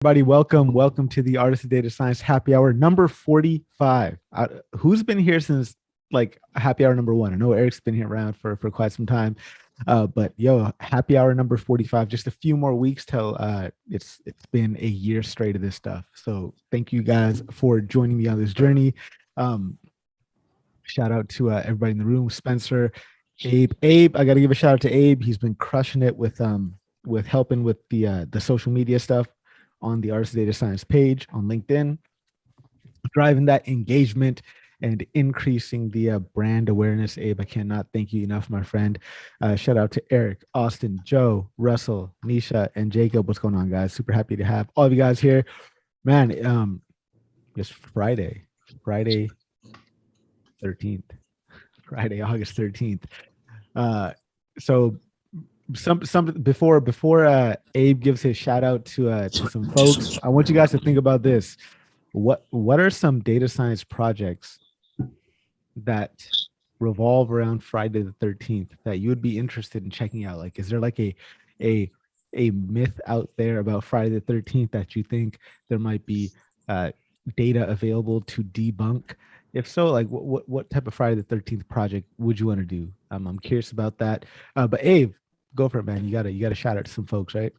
Everybody, welcome to the Artist of Data Science Happy Hour number 45. Who's been here since like Happy Hour number one? I know Eric's been here around for quite some time, but yo, Happy Hour number 45. Just a few more weeks till it's been a year straight of this stuff. So thank you guys for joining me on this journey. Um, Shout out to everybody in the room, Spencer, Abe. I got to give a shout out to Abe. He's been crushing it with helping with the social media stuff on the Artist Data Science page on LinkedIn, driving that engagement and increasing the brand awareness. Abe, I cannot thank you enough, my friend. Shout out to Eric, Austin, Joe, Russell, Nisha, and Jacob. What's going on, guys? Super happy to have all of you guys here. Man, it's Friday 13th, Friday, August 13th. So some before Abe gives his shout out to some folks, I want you guys to think about this. What are some data science projects that revolve around Friday the 13th that you would be interested in checking out? Like, is there like a myth out there about Friday the 13th that you think there might be data available to debunk? If so, like what type of Friday the 13th project would you want to do? I'm curious about that. But Abe, go for it, man. You gotta shout out to some folks, right?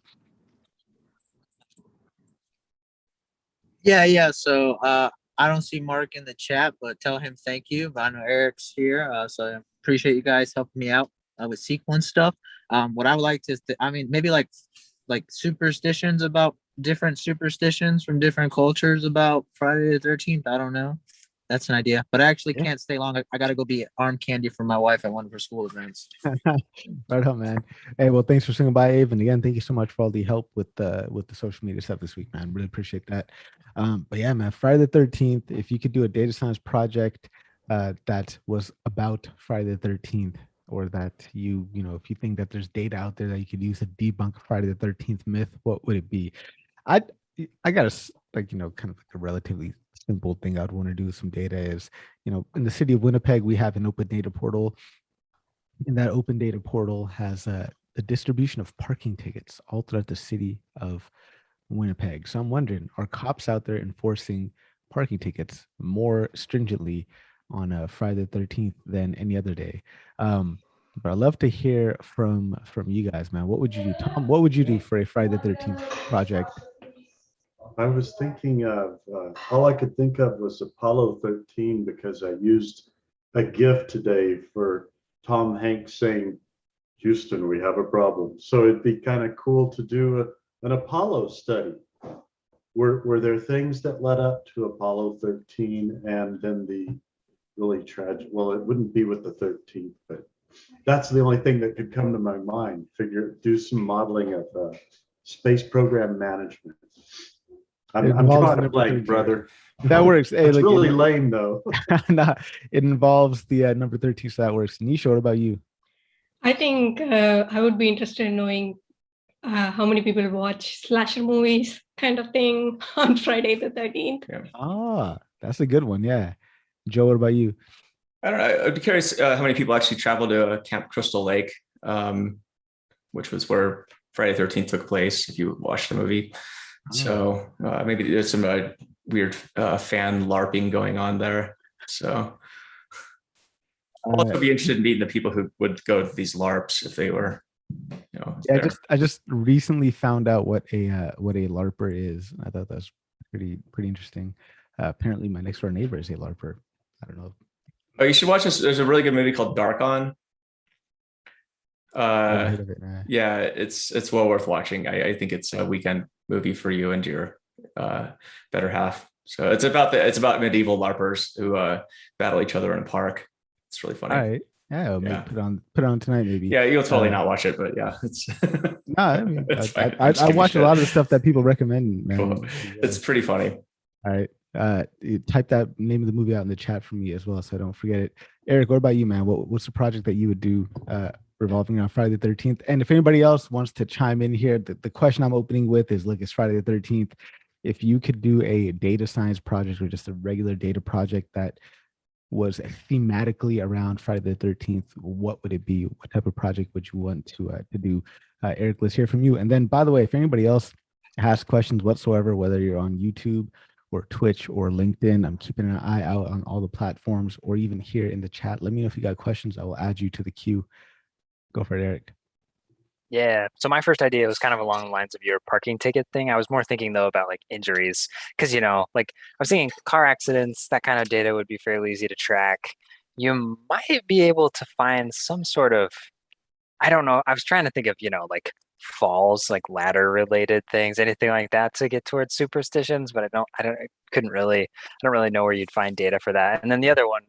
Yeah. So I don't see Mark in the chat, but tell him thank you. But I know Eric's here, so I appreciate you guys helping me out with sequence stuff. What I would like to, maybe like superstitions about different superstitions from different cultures about Friday the 13th. I don't know. That's an idea, but I actually can't stay long. I got to go be arm candy for my wife at one of her school events. Right on, man. Hey, well, thanks for swinging by, Abe. And again, thank you so much for all the help with the social media stuff this week, man. Really appreciate that. But yeah, man, Friday the 13th, if you could do a data science project that was about Friday the 13th, or that you know, if you think that there's data out there that you could use to debunk Friday the 13th myth, what would it be? I got a like, you know, kind of like a relatively simple thing I'd want to do with some data is, you know, in the city of Winnipeg, we have an open data portal. And that open data portal has the distribution of parking tickets all throughout the city of Winnipeg. So I'm wondering, are cops out there enforcing parking tickets more stringently on a Friday the 13th than any other day? But I'd love to hear from you guys, man. What would you do? Tom, what would you do for a Friday the 13th project? I was thinking of, all I could think of was Apollo 13 because I used a GIF today for Tom Hanks saying, Houston, we have a problem. So it'd be kind of cool to do an Apollo study. Were there things that led up to Apollo 13 and then the really tragic, well, it wouldn't be with the 13th, but that's the only thing that could come to my mind. Do some modeling of space program management. I'm drawing a blank, brother. That works. Hey, it's really lame, though. Nah, it involves the number 13, so that works. Nisha, what about you? I think I would be interested in knowing how many people watch slasher movies, kind of thing, on Friday the 13th. Yeah. Ah, that's a good one. Yeah. Joe, what about you? I don't know. I'd be curious how many people actually travel to Camp Crystal Lake, which was where Friday the 13th took place, if you watched the movie. So maybe there's some weird fan LARPing going on there. So I'd also be interested in meeting the people who would go to these LARPs if they were, you know. Yeah, I just recently found out what a LARPer is. I thought that was pretty interesting. Apparently, my next door neighbor is a LARPer. I don't know. Oh, you should watch this. There's a really good movie called Dark On. Yeah, it's well worth watching. I think it's a weekend movie for you and your better half. So it's about medieval LARPers who battle each other in a park. It's really funny. All right. Yeah, put it on tonight maybe. Yeah, you'll totally not watch it, but yeah, it's I mean, I watch a lot of the stuff that people recommend, man. Cool. It's pretty funny. All right. You type that name of the movie out in the chat for me as well, so I don't forget it. Eric, what about you, man? What's the project that you would do revolving around Friday the 13th? And if anybody else wants to chime in here, the question I'm opening with is, look, it's Friday the 13th. If you could do a data science project or just a regular data project that was thematically around Friday the 13th, what would it be? What type of project would you want to do? Eric, let's hear from you. And then, by the way, if anybody else ask questions whatsoever, whether you're on YouTube or Twitch or LinkedIn. I'm keeping an eye out on all the platforms, or even here in the chat. Let me know if you got questions. I will add you to the queue. Go for it, Eric. Yeah. So my first idea was kind of along the lines of your parking ticket thing. I was more thinking though about like injuries, because like I was thinking car accidents, that kind of data would be fairly easy to track. You might be able to find some sort of, I don't know. I was trying to think of, like falls, like ladder related things, anything like that to get towards superstitions, but I don't really know where you'd find data for that. And then the other one,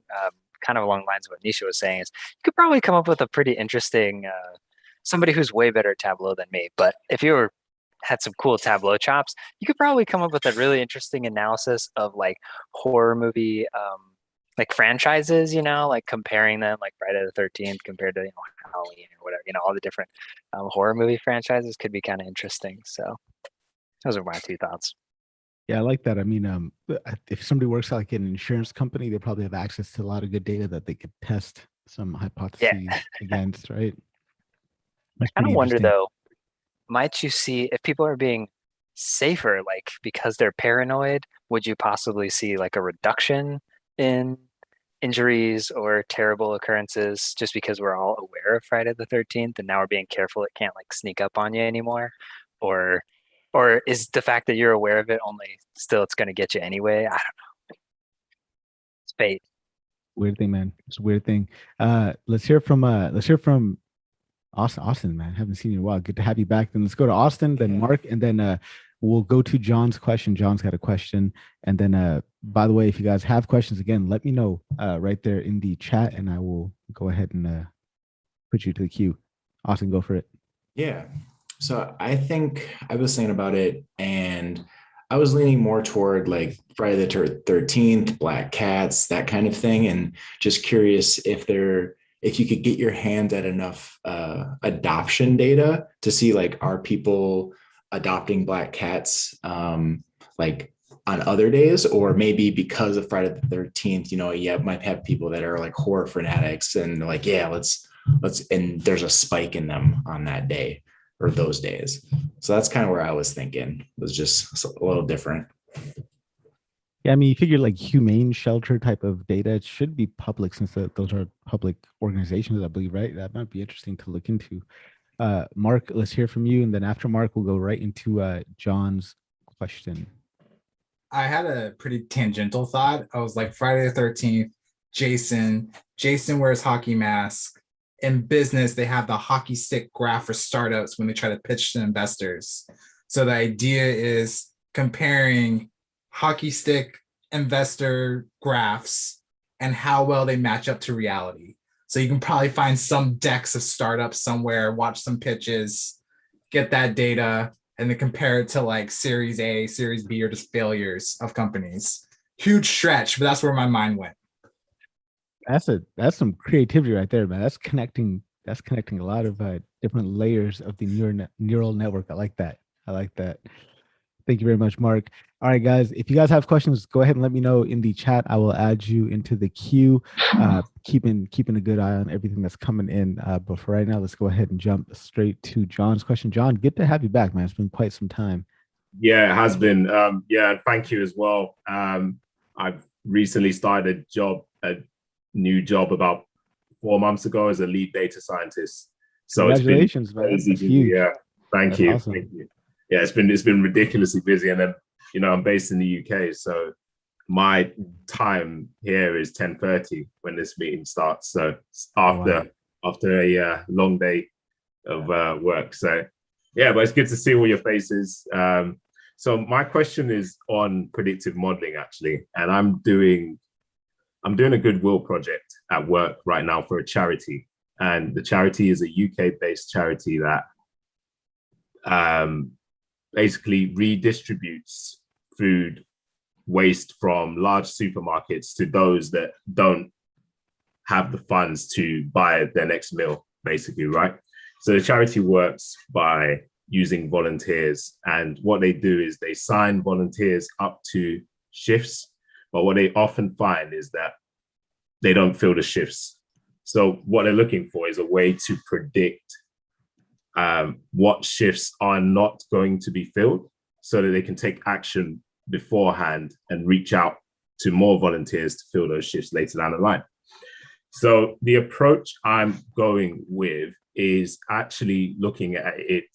kind of along the lines of what Nisha was saying, is you could probably come up with a pretty interesting, somebody who's way better at Tableau than me. But if you had some cool Tableau chops, you could probably come up with a really interesting analysis of like horror movie, like franchises, like comparing them, like Friday the 13th compared to Halloween or whatever, all the different horror movie franchises could be kind of interesting. So those are my two thoughts. Yeah, I like that. I mean, if somebody works like an insurance company, they probably have access to a lot of good data that they could test some hypotheses against, right? That's I kind pretty of wonder interesting. though, might you see if people are being safer, like because they're paranoid, would you possibly see like a reduction in injuries or terrible occurrences just because we're all aware of Friday the 13th and now we're being careful it can't like sneak up on you anymore? Or is the fact that you're aware of it only still it's going to get you anyway? I don't know. It's fate. Weird thing, man. It's a weird thing. Let's hear from Austin. Austin, man, haven't seen you in a while. Good to have you back. Then let's go to Austin, then Mark, and then we'll go to John's question. John's got a question. And then by the way, if you guys have questions, again, let me know right there in the chat, and I will go ahead and put you to the queue. Austin, go for it. Yeah. So I think I was saying about it, and I was leaning more toward like Friday the 13th, Black Cats, that kind of thing. And just curious if you could get your hand at enough adoption data to see like, are people adopting Black Cats like on other days, or maybe because of Friday the 13th, might have people that are like horror fanatics and like, yeah, let's, and there's a spike in them on that day or those days. So that's kind of where I was thinking. It was just a little different. Yeah, I mean, you figure like humane shelter type of data, it should be public since those are public organizations, I believe, right? That might be interesting to look into. Mark, let's hear from you. And then after Mark, we'll go right into John's question. I had a pretty tangential thought. I was like, Friday the 13th, Jason wears hockey mask. In business, they have the hockey stick graph for startups when they try to pitch to investors. So the idea is comparing hockey stick investor graphs and how well they match up to reality. So you can probably find some decks of startups somewhere, watch some pitches, get that data, and then compare it to like Series A, Series B, or just failures of companies. Huge stretch, but that's where my mind went. That's some creativity right there, man. That's connecting a lot of different layers of the neural network. I like that. Thank you very much, Mark. All right, guys, if you guys have questions, go ahead and let me know in the chat. I will add you into the queue, keeping a good eye on everything that's coming in. But for right now, let's go ahead and jump straight to John's question. John, good to have you back, man. It's been quite some time. Yeah, it has been. Thank you as well. I've recently started a new job about 4 months ago as a lead data scientist. So congratulations, it's been man. crazy busy. Yeah, thank you. Awesome. Thank you. Yeah, it's been ridiculously busy, and then I'm based in the UK, so my time here is 10:30 when this meeting starts. So after a long day of work. So yeah, but it's good to see all your faces. So my question is on predictive modeling actually, and I'm doing a goodwill project at work right now for a charity, and the charity is a UK-based charity that basically redistributes food waste from large supermarkets to those that don't have the funds to buy their next meal, basically, right? So the charity works by using volunteers, and what they do is they sign volunteers up to shifts, but what they often find is that they don't fill the shifts. So what they're looking for is a way to predict what shifts are not going to be filled so that they can take action beforehand and reach out to more volunteers to fill those shifts later down the line. So the approach I'm going with is actually looking at it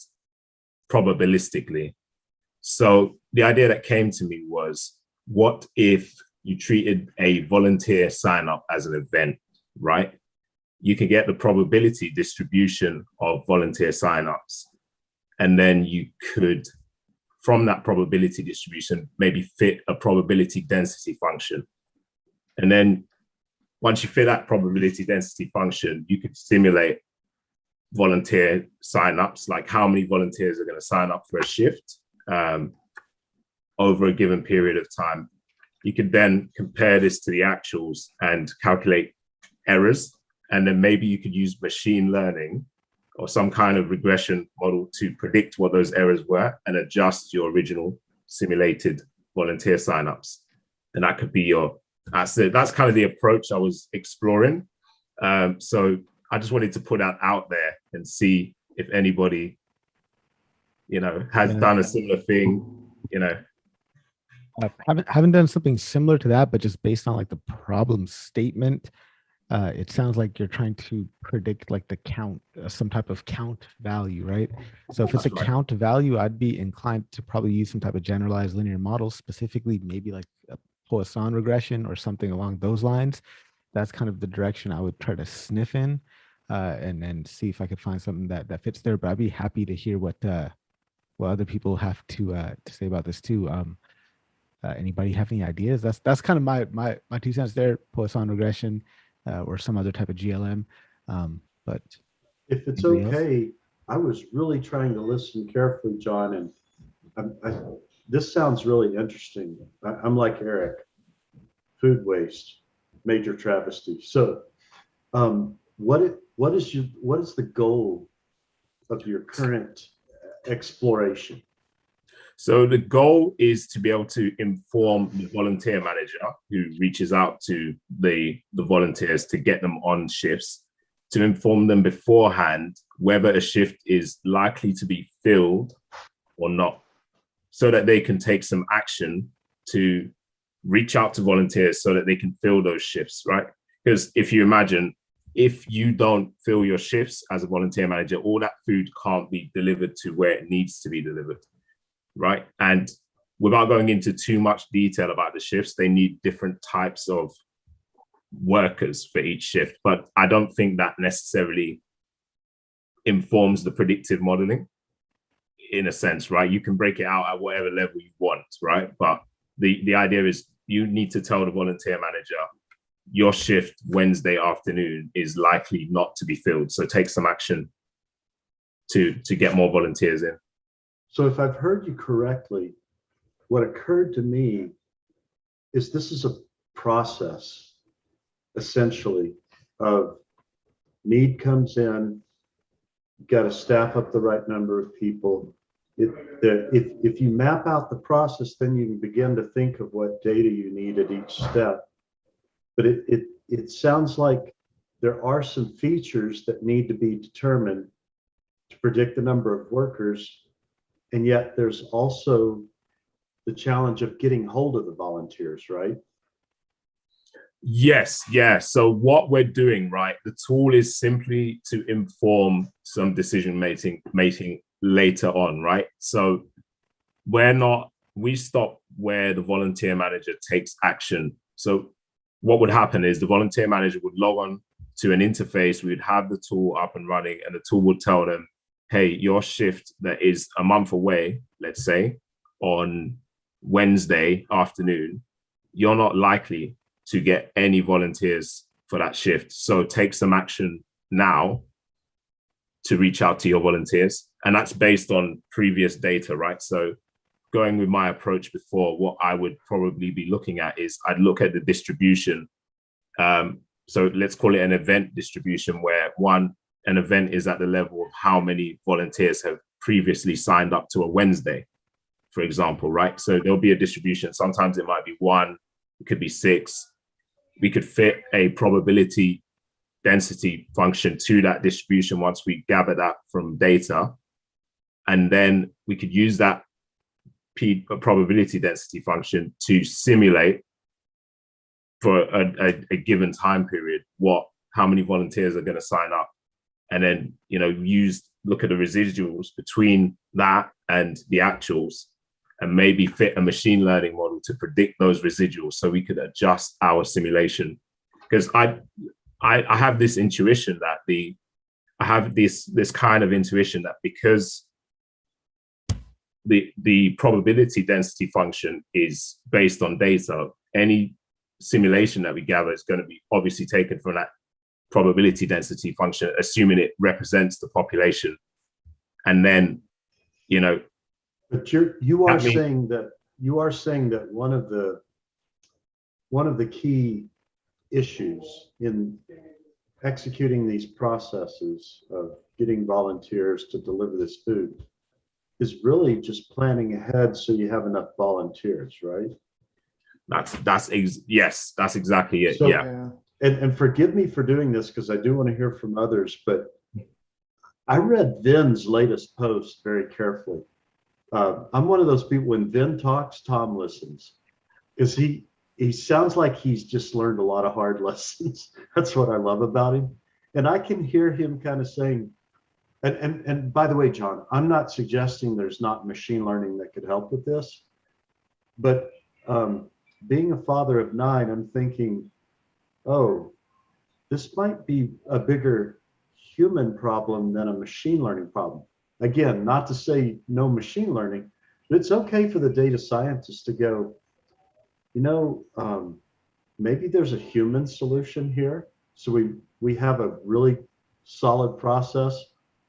probabilistically. So the idea that came to me was, what if you treated a volunteer sign up as an event, right? You can get the probability distribution of volunteer signups. And then you could, from that probability distribution, maybe fit a probability density function. And then once you fit that probability density function, you could simulate volunteer signups, like how many volunteers are going to sign up for a shift over a given period of time. You could then compare this to the actuals and calculate errors. And then maybe you could use machine learning or some kind of regression model to predict what those errors were and adjust your original simulated volunteer signups. And that could be your, that's kind of the approach I was exploring. So I just wanted to put that out there and see if anybody, has done a similar thing, haven't done something similar to that, but just based on like the problem statement. It sounds like you're trying to predict like the count, some type of count value, right? So if it's a count value, I'd be inclined to probably use some type of generalized linear model, specifically maybe like a Poisson regression or something along those lines. That's kind of the direction I would try to sniff in and see if I could find something that fits there. But I'd be happy to hear what other people have to say about this too. Anybody have any ideas? That's kind of my 2 cents there. Poisson regression. Or some other type of GLM. But if it's okay, I was really trying to listen carefully, John, and this sounds really interesting. I'm like Eric, food waste, major travesty. So what is the goal of your current exploration? So the goal is to be able to inform the volunteer manager who reaches out to the volunteers to get them on shifts, to inform them beforehand whether a shift is likely to be filled or not, so that they can take some action to reach out to volunteers so that they can fill those shifts, right? Because if you imagine, if you don't fill your shifts as a volunteer manager, all that food can't be delivered to where it needs to be delivered. Right. And without going into too much detail about the shifts, they need different types of workers for each shift. But I don't think that necessarily informs the predictive modeling in a sense, right? You can break it out at whatever level you want, right? But the idea is you need to tell the volunteer manager your shift Wednesday afternoon is likely not to be filled. So take some action to get more volunteers in. So if I've heard you correctly, what occurred to me is this is a process, essentially, of need comes in, you got to staff up the right number of people. If you map out the process, then you can begin to think of what data you need at each step. But it sounds like there are some features that need to be determined to predict the number of workers. And yet there's also the challenge of getting hold of the volunteers, right? Yes, yeah. So what we're doing, right, the tool is simply to inform some decision making later on, right? So we stop where the volunteer manager takes action. So what would happen is the volunteer manager would log on to an interface, we would have the tool up and running, and the tool would tell them, hey, your shift that is a month away, let's say, on Wednesday afternoon, you're not likely to get any volunteers for that shift. So take some action now to reach out to your volunteers. And that's based on previous data, right? So going with my approach before, what I would probably be looking at is I'd look at the distribution. So let's call it an event distribution where an event is at the level of how many volunteers have previously signed up to a Wednesday, for example, right? So there'll be a distribution. Sometimes it might be 1, it could be 6. We could fit a probability density function to that distribution once we gather that from data. And then we could use that a probability density function to simulate for a given time period how many volunteers are going to sign up, and then look at the residuals between that and the actuals, and maybe fit a machine learning model to predict those residuals so we could adjust our simulation. Because I have this intuition that I have this kind of intuition that because the probability density function is based on data, any simulation that we gather is going to be obviously taken from that probability density function, assuming it represents the population. And then, but you are saying that one of the key issues in executing these processes of getting volunteers to deliver this food is really just planning ahead so you have enough volunteers, right? Yes, that's exactly it. So, yeah. And forgive me for doing this because I do want to hear from others, but I read Vin's latest post very carefully. I'm one of those people, when Vin talks, Tom listens, because he sounds like he's just learned a lot of hard lessons. That's what I love about him. And I can hear him kind of saying, and by the way, John, I'm not suggesting there's not machine learning that could help with this, but being a father of 9, I'm thinking, oh, this might be a bigger human problem than a machine learning problem. Again, not to say no machine learning, but it's okay for the data scientists to go, maybe there's a human solution here. So we have a really solid process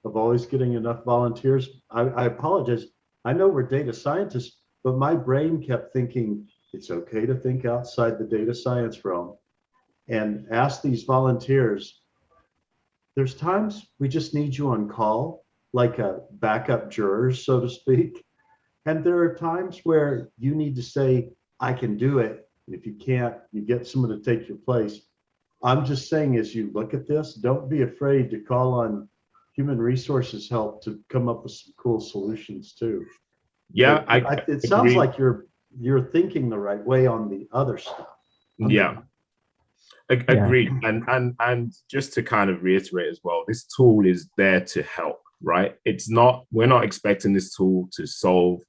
of always getting enough volunteers. I apologize. I know we're data scientists, but my brain kept thinking it's okay to think outside the data science realm and ask these volunteers. There's times we just need you on call, like a backup jurors, so to speak. And there are times where you need to say, I can do it. And if you can't, you get someone to take your place. I'm just saying, as you look at this, don't be afraid to call on human resources help to come up with some cool solutions too. Yeah, it sounds like you're thinking the right way on the other stuff. Agreed. And just to kind of reiterate as well, this tool is there to help, right? We're not expecting this tool to solve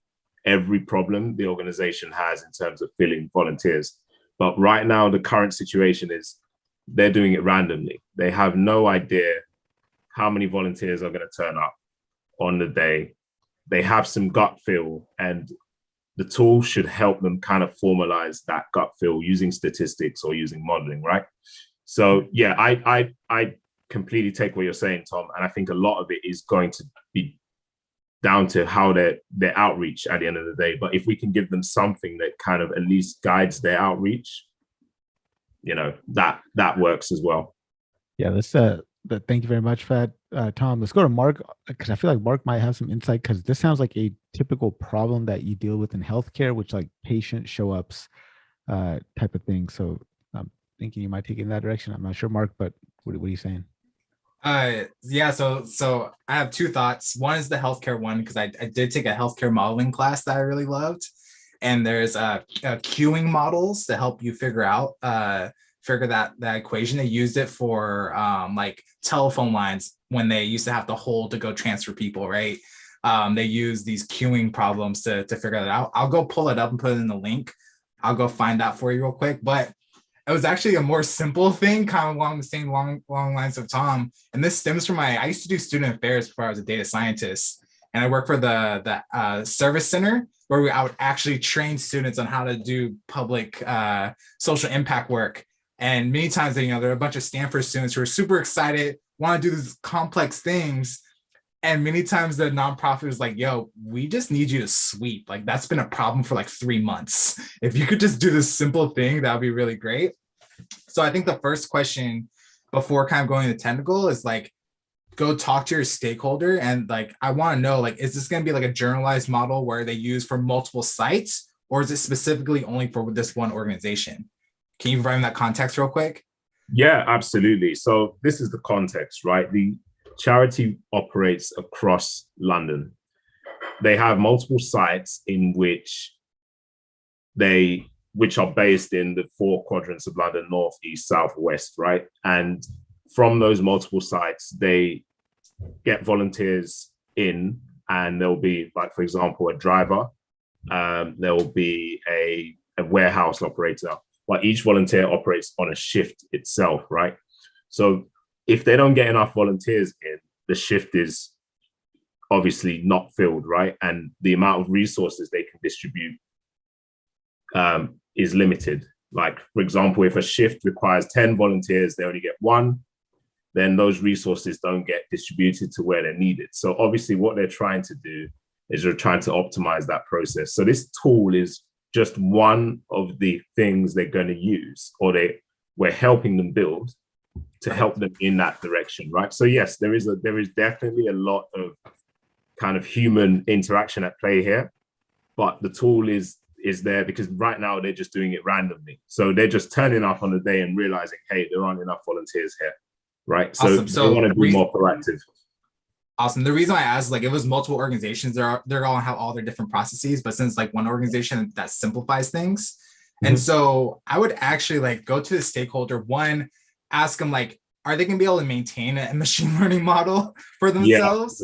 every problem the organization has in terms of filling volunteers. But right now, the current situation is they're doing it randomly. They have no idea how many volunteers are going to turn up on the day. They have some gut feel, and the tool should help them kind of formalize that gut feel using statistics or using modeling, right? So yeah, I completely take what you're saying, Tom, and I think a lot of it is going to be down to how their outreach at the end of the day. But if we can give them something that kind of at least guides their outreach, that works as well. Yeah, let's thank you very much for that, Tom. Let's go to Mark, because I feel like Mark might have some insight, because this sounds like a typical problem that you deal with in healthcare, which like patient show ups type of thing. So I'm thinking you might take it in that direction. I'm not sure, Mark, but what are you saying? Yeah, so I have 2 thoughts. One is the healthcare one, because I did take a healthcare modeling class that I really loved. And there's queuing models to help you figure that equation. They used it for like telephone lines when they used to have to hold to go transfer people, right? They use these queuing problems to figure that out. I'll go pull it up and put it in the link. I'll go find that for you real quick. But it was actually a more simple thing, kind of along the same long lines of Tom. And this stems from I used to do student affairs before I was a data scientist. And I worked for the service center, where I would actually train students on how to do public social impact work. And many times, there are a bunch of Stanford students who are super excited, want to do these complex things. And many times the nonprofit is like, yo, we just need you to sweep. Like, that's been a problem for like 3 months. If you could just do this simple thing, that would be really great. So I think the first question before kind of going to technical is like, go talk to your stakeholder. And like, I want to know, like, is this going to be like a generalized model where they use for multiple sites, or is it specifically only for this one organization? Can you provide that context real quick? Yeah, absolutely. So this is the context, right? The charity operates across London. they have multiple sites in which are based in the 4 quadrants of London, north, east, south, west, right? And from those multiple sites, they get volunteers in, and there'll be, like, for example, a driver, there will be a warehouse operator, but each volunteer operates on a shift itself, right? So if they don't get enough volunteers in, the shift is obviously not filled, right? And the amount of resources they can distribute is limited. Like, for example, if a shift requires 10 volunteers, they only get 1, then those resources don't get distributed to where they're needed. So obviously what they're trying to do is they're trying to optimize that process. So this tool is just one of the things they're going to use, or we're helping them build to help them in that direction, right? So yes, there is definitely a lot of kind of human interaction at play here, but the tool is there because right now they're just doing it randomly. So they're just turning up on the day and realizing, hey, there aren't enough volunteers here, right? So they want to be more proactive. Awesome. The reason I asked, like, it was multiple organizations, they're all have all their different processes, but since like one organization that simplifies things. And so I would actually like go to the stakeholder, one, ask them like, are they gonna be able to maintain a machine learning model for themselves?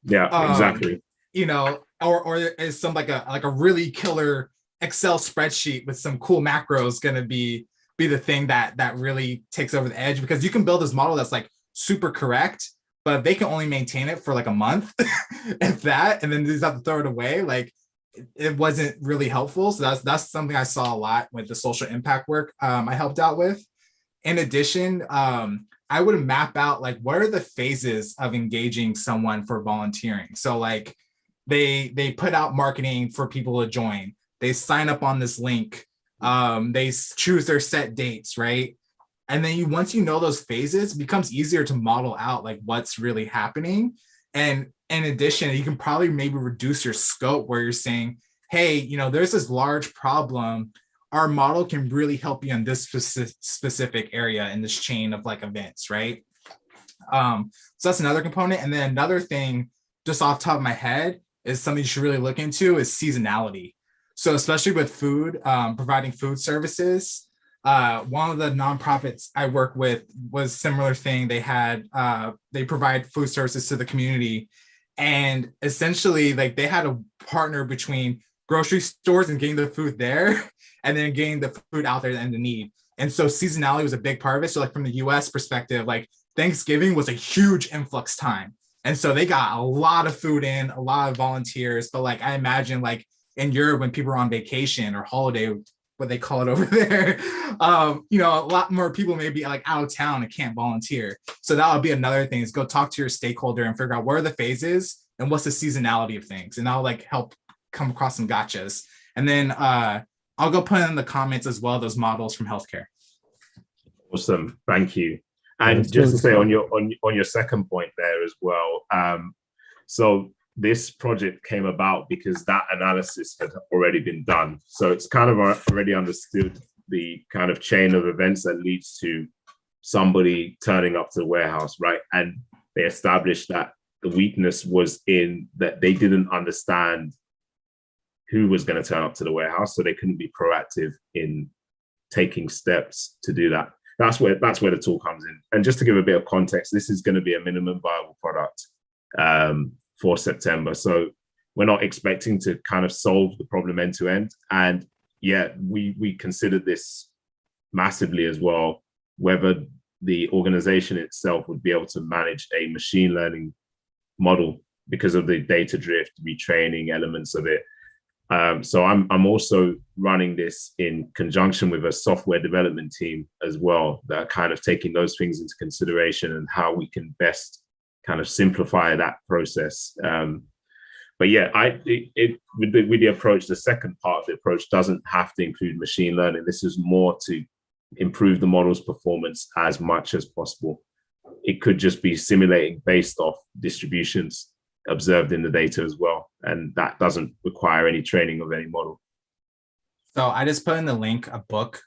Yeah, exactly. You know, or is some like a really killer Excel spreadsheet with some cool macros gonna be the thing that really takes over the edge? Because you can build this model that's like super correct, but if they can only maintain it for like a month, if that, and then they just have to throw it away, like it wasn't really helpful. So that's something I saw a lot with the social impact work I helped out with. In addition, I would map out like what are the phases of engaging someone for volunteering. So like they put out marketing for people to join. They sign up on this link. They choose their set dates, right? And then once you know those phases, it becomes easier to model out like what's really happening. And in addition, you can probably maybe reduce your scope where you're saying, hey, you know, there's this large problem. Our model can really help you in this specific area in this chain of like events, right? So that's another component. And then another thing, just off the top of my head, is something you should really look into is seasonality. So especially with food, providing food services, one of the nonprofits I work with was similar thing. They had, they provide food services to the community, and essentially like they had a partner between grocery stores and getting the food there and then getting the food out there and the need. And so seasonality was a big part of it. So like from the US perspective, like Thanksgiving was a huge influx time. And so they got a lot of food in, a lot of volunteers, but like I imagine like in Europe when people are on vacation or holiday, what they call it over there, you know, a lot more people may be like out of town and can't volunteer. So that would be another thing, is go talk to your stakeholder and figure out what are the phases and what's the seasonality of things. And that'll like help come across some gotchas. And then I'll go put in the comments as well those models from healthcare. Awesome, thank you. And just to say on your second point there as well, so this project came about because that analysis had already been done. So it's kind of already understood the kind of chain of events that leads to somebody turning up to the warehouse, right? And they established that the weakness was in that they didn't understand who was going to turn up to the warehouse, so they couldn't be proactive in taking steps to do that. That's where the tool comes in. And just to give a bit of context, this is going to be a minimum viable product for September. So we're not expecting to kind of solve the problem end to end. And yeah, we considered this massively as well, whether the organization itself would be able to manage a machine learning model because of the data drift, retraining elements of it. So I'm also running this in conjunction with a software development team as well, that are kind of taking those things into consideration and how we can best kind of simplify that process. But yeah, with the approach, the second part of the approach doesn't have to include machine learning. This is more to improve the model's performance as much as possible. It could just be simulating based off distributions observed in the data as well. And that doesn't require any training of any model. So I just put in the link, a book.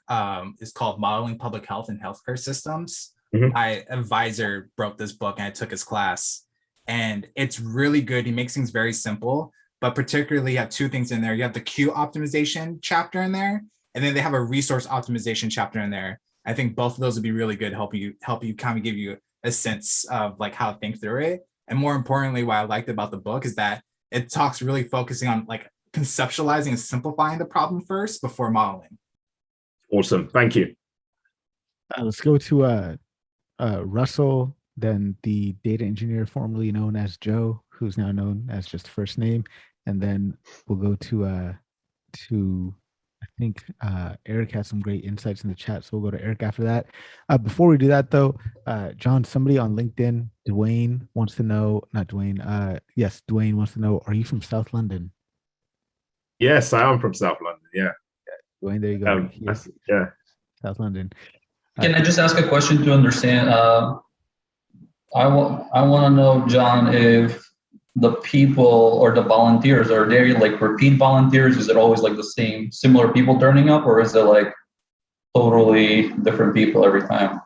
It's called Modeling Public Health and Healthcare Systems. My advisor wrote this book and I took his class. And it's really good. He makes things very simple, but particularly you have two things in there. You have the queue optimization chapter in there, and then they have a resource optimization chapter in there. I think both of those would be really good, help you kind of give you a sense of like how to think through it. And more importantly, what I liked about the book is that it talks really focusing on like conceptualizing and simplifying the problem first before modeling. Awesome. Thank you. Let's go to Russell, then the data engineer formerly known as Joe, who's now known as just first name, and then we'll go to I think Eric has some great insights in the chat, so we'll go to Eric after that. Before we do that, though, John, somebody on LinkedIn, Dwayne wants to know, not Dwayne, yes, Dwayne wants to know, are you from South London? Yes, I am from South London. Yeah. Dwayne, there you go. Yeah. South London. Can I just ask a question to understand? I want to know, John, if the people or the volunteers, are they like repeat volunteers? Is it always like the same, similar people turning up, or is it like totally different people every time?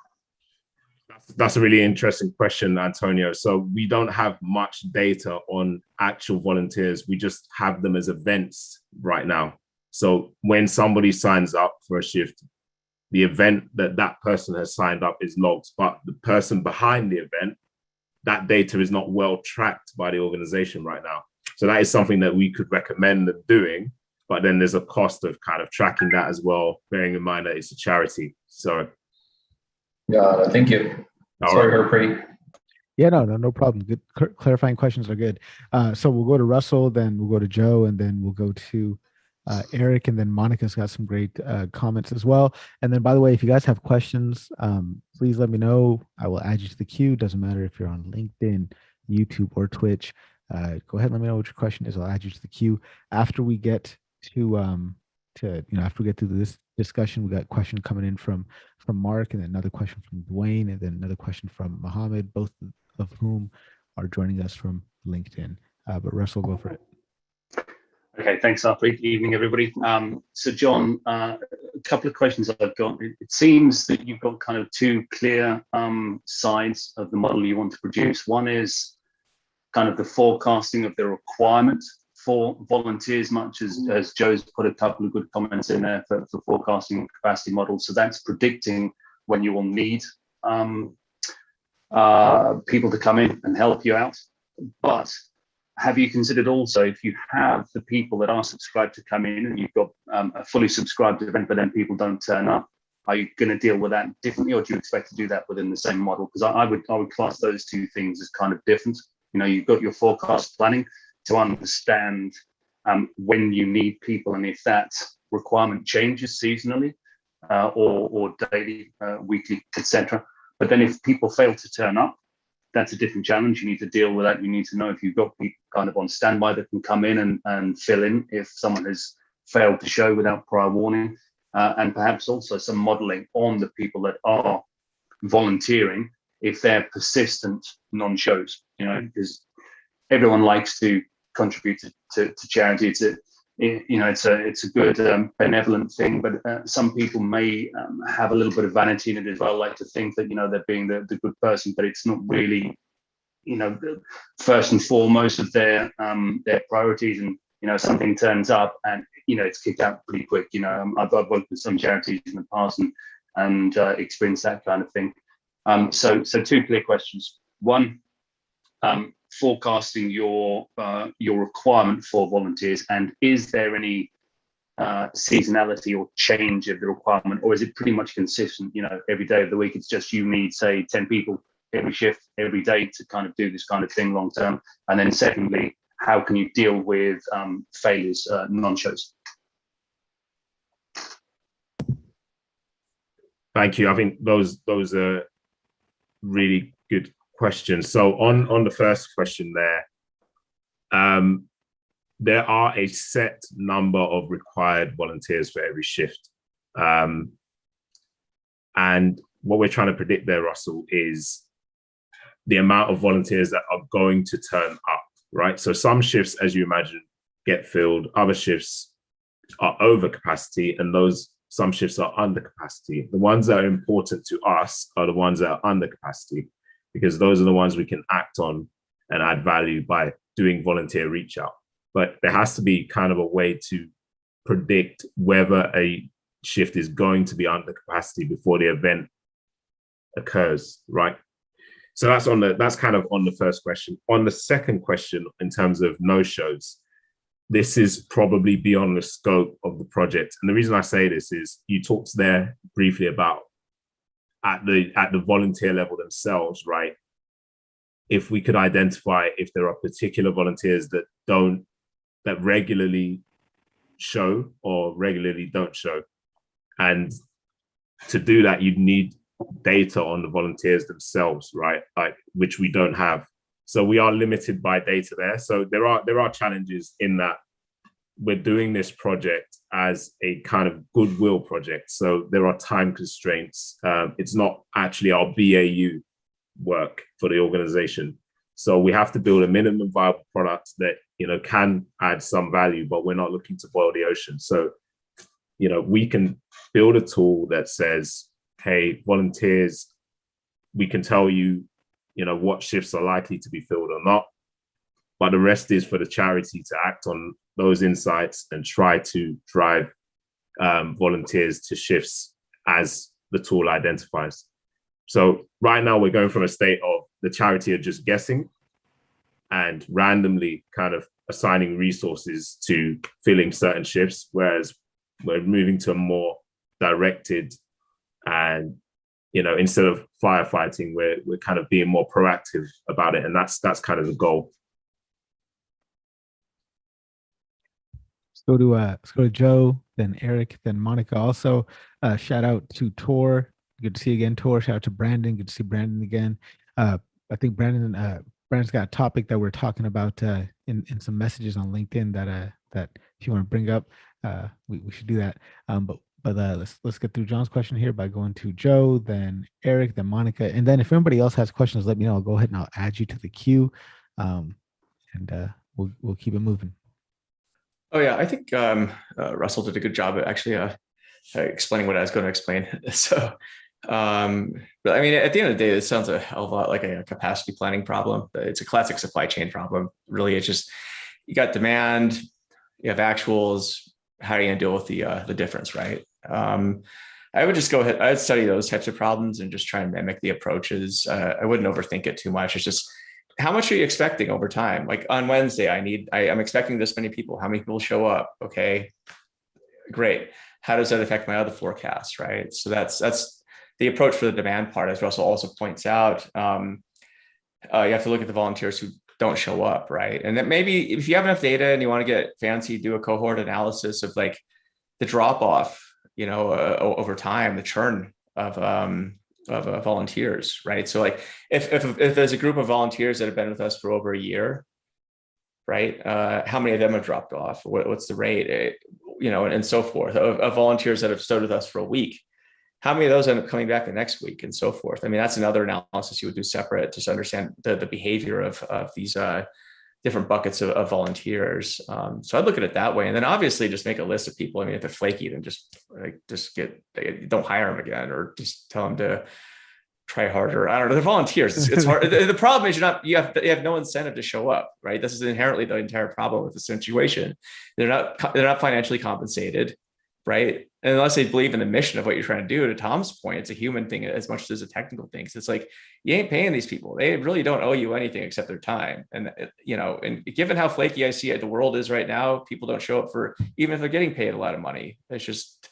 That's a really interesting question, Antonio. So we don't have much data on actual volunteers. We just have them as events right now. So when somebody signs up for a shift, the event that person has signed up is logged, but the person behind the event, that data is not well tracked by the organization right now. So that is something that we could recommend them doing, but then there's a cost of kind of tracking that as well, bearing in mind that it's a charity. So. Got it. Thank you. Sorry, Harpreet. Yeah, no problem. Good clarifying questions are good. So we'll go to Russell, then we'll go to Joe, and then we'll go to Eric, and then Monica's got some great comments as well. And then, by the way, if you guys have questions, please let me know. I will add you to the queue. Doesn't matter if you're on LinkedIn, YouTube, or Twitch. Go ahead and let me know what your question is. I'll add you to the queue. After we get to after we get through this discussion, we got a question coming in from Mark, and then another question from Dwayne, and then another question from Mohammed, both of whom are joining us from LinkedIn. But Russell, go for it. Okay, thanks, Harpreet. Good evening, everybody. So John, a couple of questions I've got. It seems that you've got kind of two clear sides of the model you want to produce. One is kind of the forecasting of the requirement for volunteers, much as Joe's put a couple of good comments in there for forecasting capacity models. So that's predicting when you will need people to come in and help you out. But have you considered also, if you have the people that are subscribed to come in and you've got a fully subscribed event, but then people don't turn up, are you going to deal with that differently, or do you expect to do that within the same model? Because I would class those two things as kind of different. You know, you've got your forecast planning to understand when you need people, and if that requirement changes seasonally or daily, weekly, etc. But then if people fail to turn up, that's a different challenge. You need to deal with that. You need to know if you've got people kind of on standby that can come in and fill in if someone has failed to show without prior warning, and perhaps also some modeling on the people that are volunteering if they're persistent non-shows, you know, because everyone likes to contribute to charity. It's a good benevolent thing, but some people may have a little bit of vanity in it as well, like to think that, you know, they're being the good person, but it's not really, you know, first and foremost of their priorities. And, you know, something turns up and, you know, it's kicked out pretty quick. You know, I've worked with some charities in the past and experienced that kind of thing. So two clear questions. One, forecasting your requirement for volunteers, and is there any seasonality or change of the requirement, or is it pretty much consistent? You know, every day of the week, it's just you need, say, 10 people every shift, every day to kind of do this kind of thing long term. And then secondly, how can you deal with failures, non-shows? Thank you. I think those are really good questions. So on the first question there are a set number of required volunteers for every shift. And what we're trying to predict there, Russell, is the amount of volunteers that are going to turn up, right? So some shifts, as you imagine, get filled, other shifts are over capacity, and some shifts are under capacity. The ones that are important to us are the ones that are under capacity, because those are the ones we can act on and add value by doing volunteer reach out. but there has to be kind of a way to predict whether a shift is going to be under capacity before the event occurs, right? So that's kind of on the first question. On the second question, in terms of no-shows, this is probably beyond the scope of the project. And the reason I say this is you talked there briefly about at the volunteer level themselves, right? If we could identify if there are particular volunteers that regularly show or regularly don't show. And to do that, you'd need data on the volunteers themselves, right? Like, which we don't have. So we are limited by data there. So there are challenges in that we're doing this project as a kind of goodwill project. So there are time constraints. It's not actually our BAU work for the organization. So we have to build a minimum viable product that, can add some value, but we're not looking to boil the ocean. So, we can build a tool that says, hey, volunteers, we can tell you, what shifts are likely to be filled or not. But the rest is for the charity to act on those insights and try to drive volunteers to shifts as the tool identifies. So right now we're going from a state of the charity are just guessing and randomly kind of assigning resources to filling certain shifts, whereas we're moving to a more directed and, instead of firefighting, we're kind of being more proactive about it. And that's kind of the goal. Let's go to Joe, then Eric, then Monica. Also, shout out to Tor. Good to see you again, Tor. Shout out to Brandon. Good to see Brandon again. I think Brandon's got a topic that we're talking about in some messages on LinkedIn that if you want to bring up, we should do that. But let's get through John's question here by going to Joe, then Eric, then Monica, and then if anybody else has questions, let me know. I'll go ahead and I'll add you to the queue, and we'll keep it moving. Oh yeah, I think Russell did a good job at actually explaining what I was going to explain. So, but I mean, at the end of the day, it sounds a hell of a lot like a capacity planning problem. It's a classic supply chain problem. Really, it's just you got demand, you have actuals. How are you going to deal with the difference, right? I would just go ahead. I'd study those types of problems and just try and mimic the approaches. I wouldn't overthink it too much. It's just how much are you expecting over time? Like on Wednesday, I'm expecting this many people. How many people show up? Okay, great. How does that affect my other forecasts, right? So that's the approach for the demand part, as Russell also points out. You have to look at the volunteers who don't show up, right? And then maybe if you have enough data and you want to get fancy, do a cohort analysis of like the drop off, over time, the churn of volunteers, right? So like if there's a group of volunteers that have been with us for over a year, right? How many of them have dropped off? What's the rate? And so forth. Of volunteers that have stood with us for a week, how many of those end up coming back the next week, and so forth? I mean, that's another analysis you would do separate, just to understand the behavior of these different buckets of volunteers. So I'd look at it that way, and then obviously just make a list of people. I mean, if they're flaky, then don't hire them again, or just tell them to try harder. I don't know. They're volunteers. It's hard. The problem is you have no incentive to show up, right? This is inherently the entire problem with the situation. They're not financially compensated, right? And unless they believe in the mission of what you're trying to do. To Tom's point, it's a human thing as much as a technical thing. So it's like, you ain't paying these people. They really don't owe you anything except their time. And, and given how flaky I see the world is right now, people don't show up even if they're getting paid a lot of money. It's just,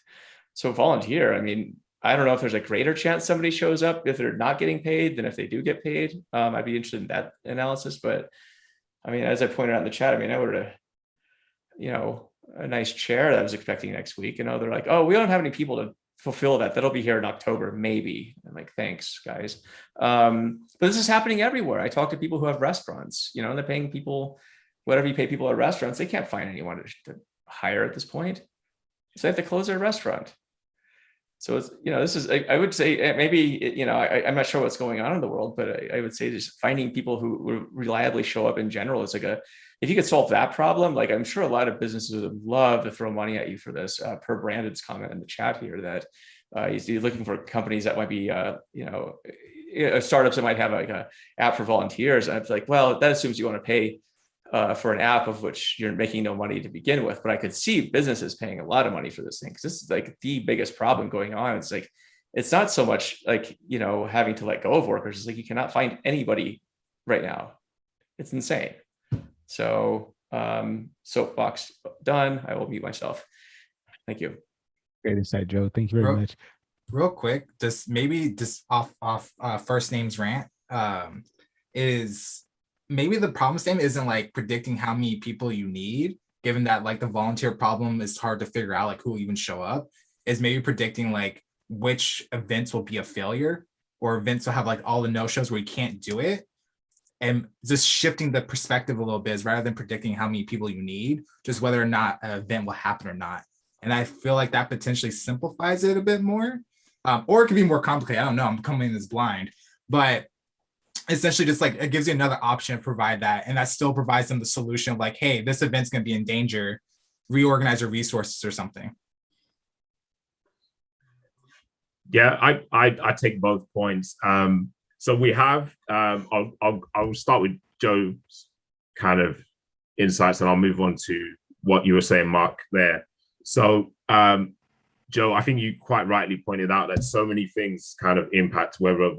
so volunteer. I mean, I don't know if there's a greater chance somebody shows up if they're not getting paid than if they do get paid. I'd be interested in that analysis. But I mean, as I pointed out in the chat, I mean, I would have, a nice chair that I was expecting next week. They're like, oh, we don't have any people to fulfill that. That'll be here in October, maybe. I'm like, thanks, guys. But this is happening everywhere. I talk to people who have restaurants, and they're paying people whatever you pay people at restaurants. They can't find anyone to hire at this point. So they have to close their restaurant. So it's, this is, I would say maybe, I'm not sure what's going on in the world, but I would say just finding people who reliably show up in general is like if you could solve that problem, like I'm sure a lot of businesses would love to throw money at you for this. Per Brandon's comment in the chat here that he's looking for companies that might be, startups that might have like a app for volunteers. And it's like, well, that assumes you want to pay for an app of which you're making no money to begin with. But I could see businesses paying a lot of money for this thing, because this is like the biggest problem going on. It's like, it's not so much like, you know, having to let go of workers. It's like you cannot find anybody right now. It's insane. So soapbox done. I will mute myself. Thank you. Great insight, Joe. Thank you very much. Real quick, maybe off first names rant, is maybe the problem statement isn't like predicting how many people you need, given that like the volunteer problem is hard to figure out like who will even show up, is maybe predicting like which events will be a failure, or events will have like all the no-shows where you can't do it. And just shifting the perspective a little bit is, rather than predicting how many people you need, just whether or not an event will happen or not. And I feel like that potentially simplifies it a bit more. Or it could be more complicated. I don't know. I'm coming in as blind. But essentially just like it gives you another option to provide that. And that still provides them the solution of like, hey, this event's going to be in danger. Reorganize your resources or something. Yeah, I take both points. So we have, I'll start with Joe's kind of insights, and I'll move on to what you were saying, Mark, there. So, Joe, I think you quite rightly pointed out that so many things kind of impact whether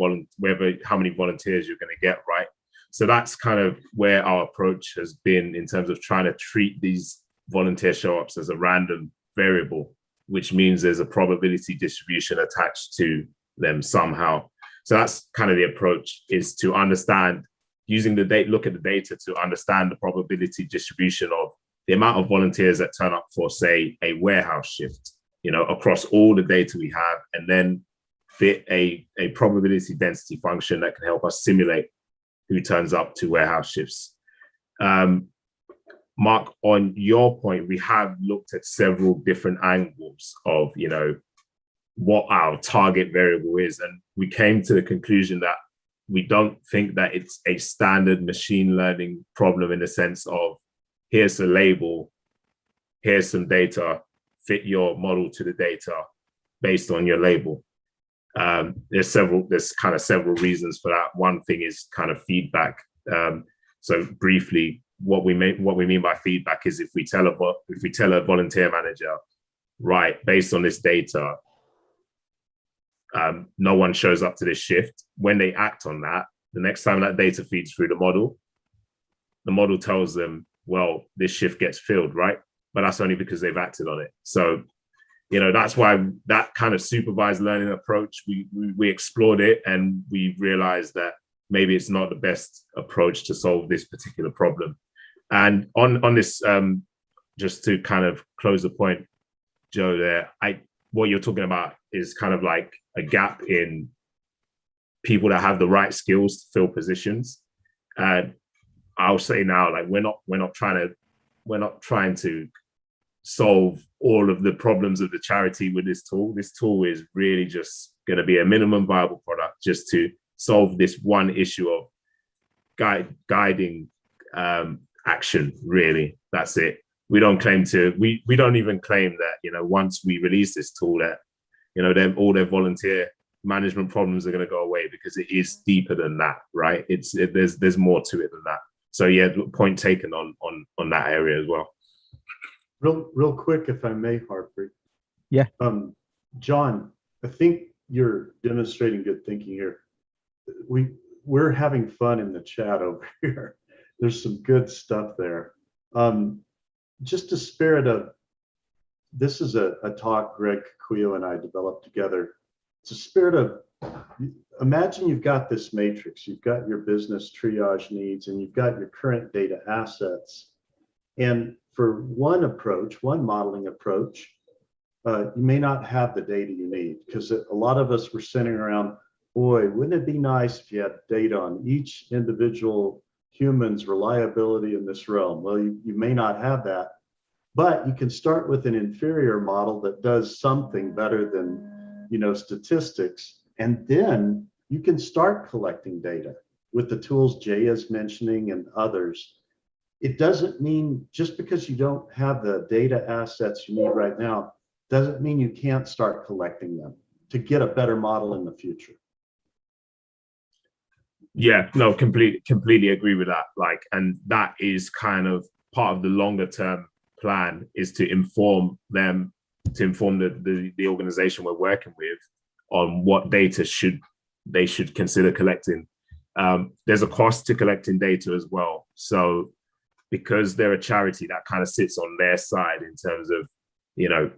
how many volunteers you're going to get, right? So that's kind of where our approach has been in terms of trying to treat these volunteer show-ups as a random variable, which means there's a probability distribution attached to them somehow. So that's kind of the approach, is to understand, using the data, look at the data to understand the probability distribution of the amount of volunteers that turn up for, say, a warehouse shift, you know, across all the data we have, and then fit a probability density function that can help us simulate who turns up to warehouse shifts. Mark, on your point, we have looked at several different angles of, you know, what our target variable is. And we came to the conclusion that we don't think that it's a standard machine learning problem in the sense of, here's a label, here's some data, fit your model to the data based on your label. There's kind of several reasons for that. One thing is kind of feedback. So briefly, what we mean by feedback is if we tell a volunteer manager, right, based on this data, no one shows up to this shift. When they act on that, the next time that data feeds through the model tells them, well, this shift gets filled, right? But that's only because they've acted on it. So, you know, that's why that kind of supervised learning approach, we explored it, and we realized that maybe it's not the best approach to solve this particular problem. And on this, just to kind of close the point, Joe, there, what you're talking about is kind of like a gap in people that have the right skills to fill positions. And I'll say now, like, we're not trying to solve all of the problems of the charity with this tool. This tool is really just going to be a minimum viable product just to solve this one issue of guiding action, really. That's it. We don't claim to, we don't even claim that, you know, once we release this tool that, you know, all their volunteer management problems are going to go away, because it is deeper than that, right? There's more to it than that. So yeah, point taken on that area as well. Real quick, if I may, Harpreet. Yeah. John, I think you're demonstrating good thinking here. We're having fun in the chat over here. There's some good stuff there. Just a spirit of, this is a talk Greg Kikuyo and I developed together. It's a spirit of, imagine you've got this matrix, you've got your business triage needs, and you've got your current data assets. And for one approach, one modeling approach, you may not have the data you need, because a lot of us were sitting around, boy, wouldn't it be nice if you had data on each individual human's reliability in this realm? Well, you may not have that, but you can start with an inferior model that does something better than, you know, statistics, and then you can start collecting data with the tools Jay is mentioning and others. It doesn't mean, just because you don't have the data assets you need right now, doesn't mean you can't start collecting them to get a better model in the future. Yeah, no, completely agree with that. Like, and that is kind of part of the longer term plan, is to inform them, to inform the organization we're working with on what data they should consider collecting. There's a cost to collecting data as well. So because they're a charity, that kind of sits on their side in terms of, you know,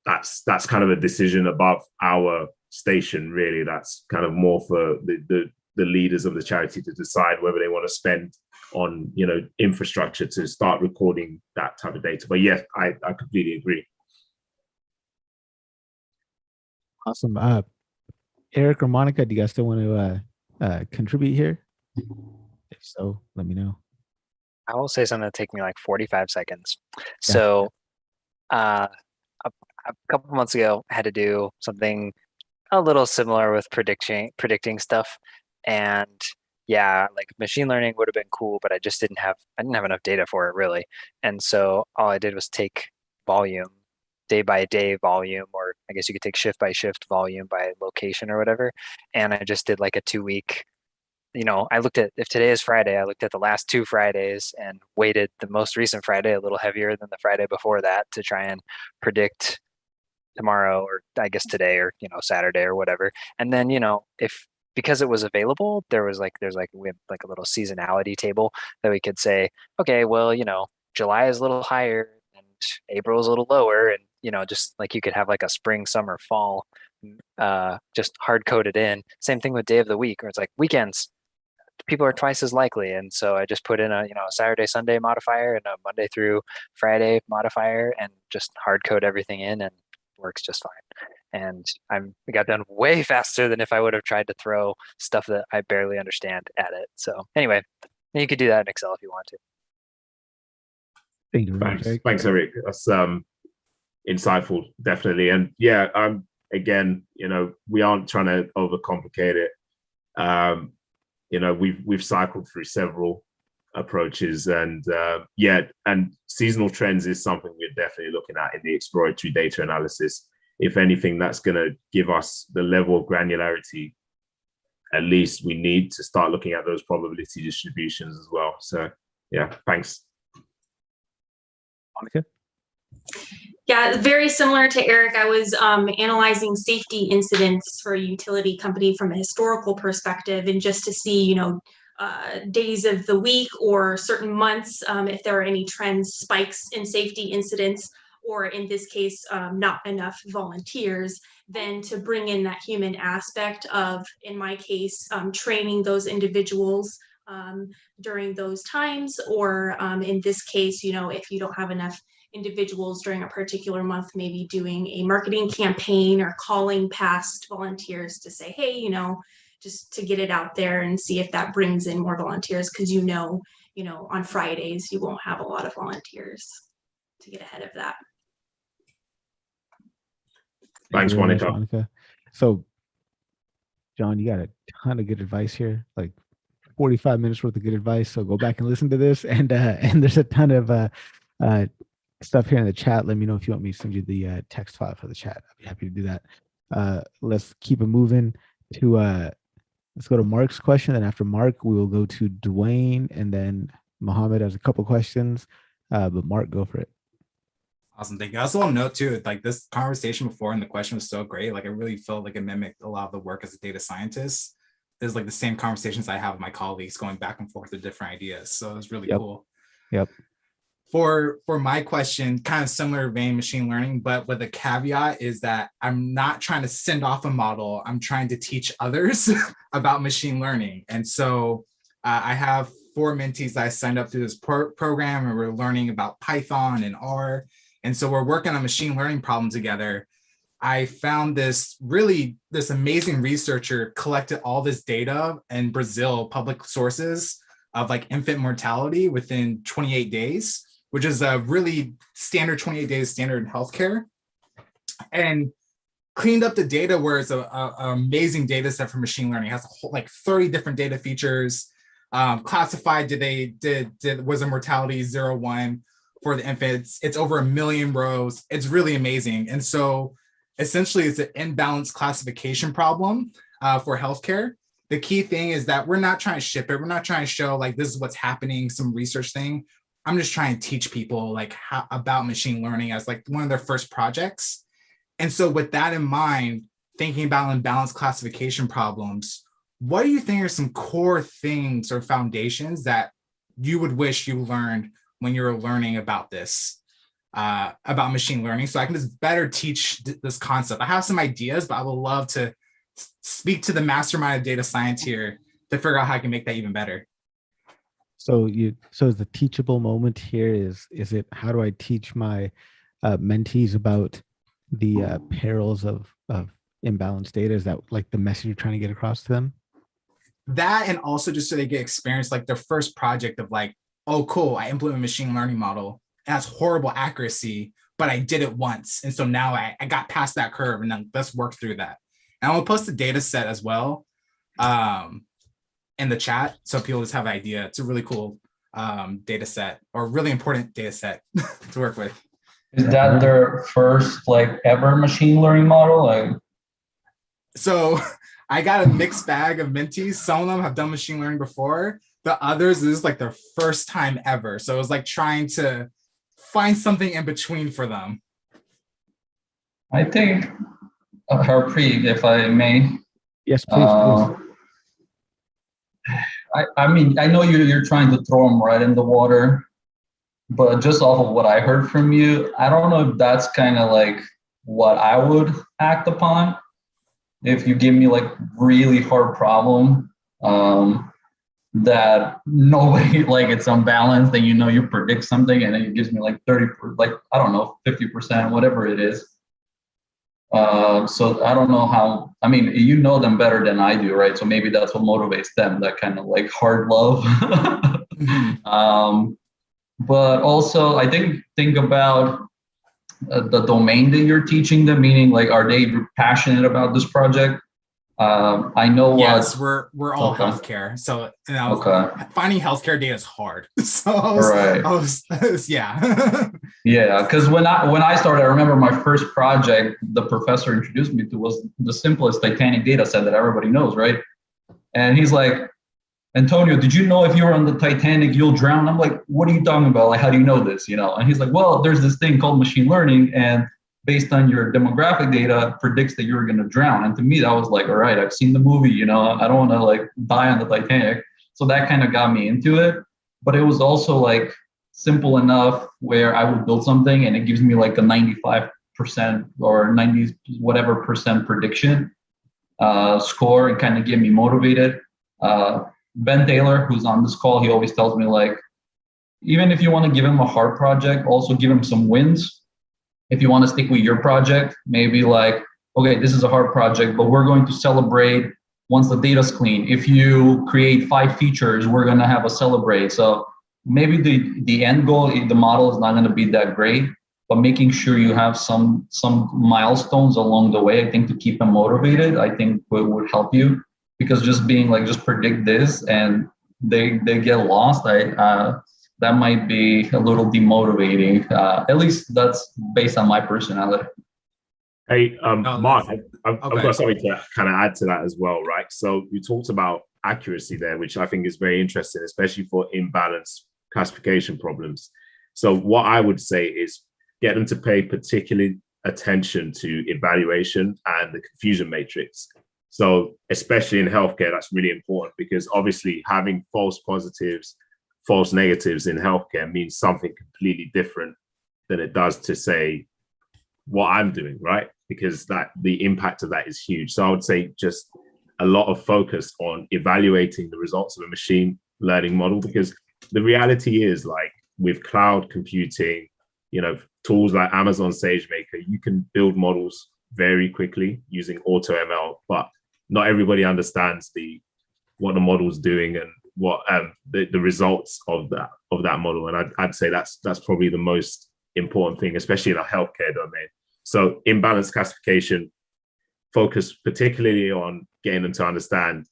that's kind of a decision above our station, really. That's kind of more for the leaders of the charity to decide whether they want to spend on, you know, infrastructure to start recording that type of data. But yes, I completely agree. Awesome. Eric or Monica, do you guys still want to contribute here? If so, let me know. I will say something that take me like 45 seconds. So a couple months ago, I had to do something a little similar with predicting stuff. And yeah, like machine learning would have been cool, but I didn't have enough data for it really. And so all I did was take volume, day by day volume, or I guess you could take shift by shift volume by location or whatever. And I just did like a 2-week, you know, I looked at, if today is Friday, I looked at the last 2 Fridays and weighted the most recent Friday a little heavier than the Friday before that to try and predict tomorrow, or I guess today, or, you know, Saturday or whatever. And then, you know, because it was available, we have like a little seasonality table that we could say, okay, well, you know, July is a little higher and April is a little lower. And, you know, just like you could have like a spring, summer, fall, just hard coded in. Same thing with day of the week, where it's like weekends, people are twice as likely. And so I just put in a, you know, a Saturday, Sunday modifier and a Monday through Friday modifier and just hard code everything in, and works just fine. And it got done way faster than if I would have tried to throw stuff that I barely understand at it. So anyway, you could do that in Excel if you want to. Thank you very much. Thanks, Eric. That's insightful, definitely. And yeah, again, you know, we aren't trying to overcomplicate it. You know, we've cycled through several approaches, and and seasonal trends is something we're definitely looking at in the exploratory data analysis. If anything, that's going to give us the level of granularity at least we need to start looking at those probability distributions as well. So yeah, thanks. Monica? Yeah, very similar to Eric. I was analyzing safety incidents for a utility company from a historical perspective, and just to see, you know, days of the week or certain months, if there are any trends, spikes in safety incidents, or in this case, not enough volunteers, then to bring in that human aspect of, in my case, training those individuals during those times, or in this case, you know, if you don't have enough individuals during a particular month, maybe doing a marketing campaign or calling past volunteers to say, hey, you know, just to get it out there and see if that brings in more volunteers, because you know, on Fridays you won't have a lot of volunteers, to get ahead of that. Thanks, Monica. So, John, you got a ton of good advice here, like 45 minutes worth of good advice. So go back and listen to this, and there's a ton of stuff here in the chat. Let me know if you want me to send you the text file for the chat. I'd be happy to do that. Let's keep it moving to let's go to Mark's question. And after Mark, we will go to Dwayne, and then Mohammed has a couple questions. But Mark, go for it. Awesome, thank you. I also want to note too, like this conversation before and the question was so great. Like I really felt like it mimicked a lot of the work as a data scientist. There's like the same conversations I have with my colleagues, going back and forth with different ideas. So it was really cool. Yep. For my question, kind of similar vein, machine learning, but with a caveat is that I'm not trying to send off a model. I'm trying to teach others about machine learning. And so I have 4 mentees that I signed up through this program, and we're learning about Python and R. And so we're working on a machine learning problem together. I found this amazing researcher collected all this data in Brazil, public sources of like infant mortality within 28 days, which is a really standard 28 days standard in healthcare, and cleaned up the data where it's an amazing data set for machine learning. It has a whole, like 30 different data features, classified, was the mortality 0, 1 for the infants. It's over 1 million rows. It's really amazing. And so essentially it's an imbalanced classification problem for healthcare. the key thing is that we're not trying to ship it. We're not trying to show like this is what's happening, some research thing. I'm just trying to teach people like how about machine learning as like one of their first projects. And so with that in mind, thinking about imbalanced classification problems, what do you think are some core things or foundations that you would wish you learned when you were learning about this, about machine learning, so I can just better teach this concept? I have some ideas, but I would love to speak to the mastermind of data science here to figure out how I can make that even better. So the teachable moment here is it how do I teach my mentees about the perils of imbalanced data? Is that like the message you're trying to get across to them? That, and also just so they get experience, like their first project of like, oh, cool, I implement a machine learning model. It has horrible accuracy, but I did it once. And so now I got past that curve, and then let's work through that. And I'll post the data set as well in the chat, so people just have an idea. It's a really cool data set, or really important data set to work with. Is that their first like ever machine learning model? Like, so I got a mixed bag of mentees. Some of them have done machine learning before. The others, this is like their first time ever. So it was like trying to find something in between for them. I think, Harpreet, if I may. Yes, please. I mean, I know you're trying to throw them right in the water, but just off of what I heard from you, I don't know if that's kind of like what I would act upon. If you give me like really hard problem that nobody, like it's unbalanced, and you predict something and then it gives me like 30, like, I don't know, 50%, whatever it is. So I don't know how, I mean, you know them better than I do, right? So maybe that's what motivates them, that kind of like hard love. But also I think about the domain that you're teaching them, meaning like, are they passionate about this project? I know. Yes, we're all okay. Healthcare. So Okay. Finding healthcare data is hard. So yeah. Yeah, because when I started, I remember my first project the professor introduced me to was the simplest Titanic data set that everybody knows, right? And he's like, Antonio, did you know if you were on the Titanic, you'll drown? I'm like, what are you talking about? Like, how do you know this? And he's like, well, there's this thing called machine learning, and based on your demographic data, predicts that you're going to drown. And to me, that was like, all right, I've seen the movie, I don't want to like die on the Titanic. So that kind of got me into it. But it was also like simple enough where I would build something and it gives me like a 95% or 90 whatever percent prediction score, and kind of get me motivated. Ben Taylor, who's on this call, he always tells me like, even if you want to give him a hard project, also give him some wins. If you want to stick with your project, maybe like, okay, this is a hard project, but we're going to celebrate once the data's clean. If you create 5 features, we're going to have a celebrate. So maybe the end goal, the model is not going to be that great, but making sure you have some milestones along the way, I think, to keep them motivated, I think would help you. Because just being like, just predict this and they get lost, that might be a little demotivating. At least that's based on my personality. Hey, Mark, I've got something to kind of add to that as well, right? So you talked about accuracy there, which I think is very interesting, especially for imbalanced classification problems. So what I would say is get them to pay particular attention to evaluation and the confusion matrix. So especially in healthcare, that's really important, because obviously having false positives, false negatives in healthcare means something completely different than it does to say what I'm doing, right? Because the impact of that is huge. So I would say just a lot of focus on evaluating the results of a machine learning model, because the reality is, like with cloud computing, tools like Amazon SageMaker, you can build models very quickly using AutoML, but not everybody understands what the model's doing and what the results of that model. And I'd say that's probably the most important thing, especially in a healthcare domain. So imbalanced classification, focus particularly on getting them to understand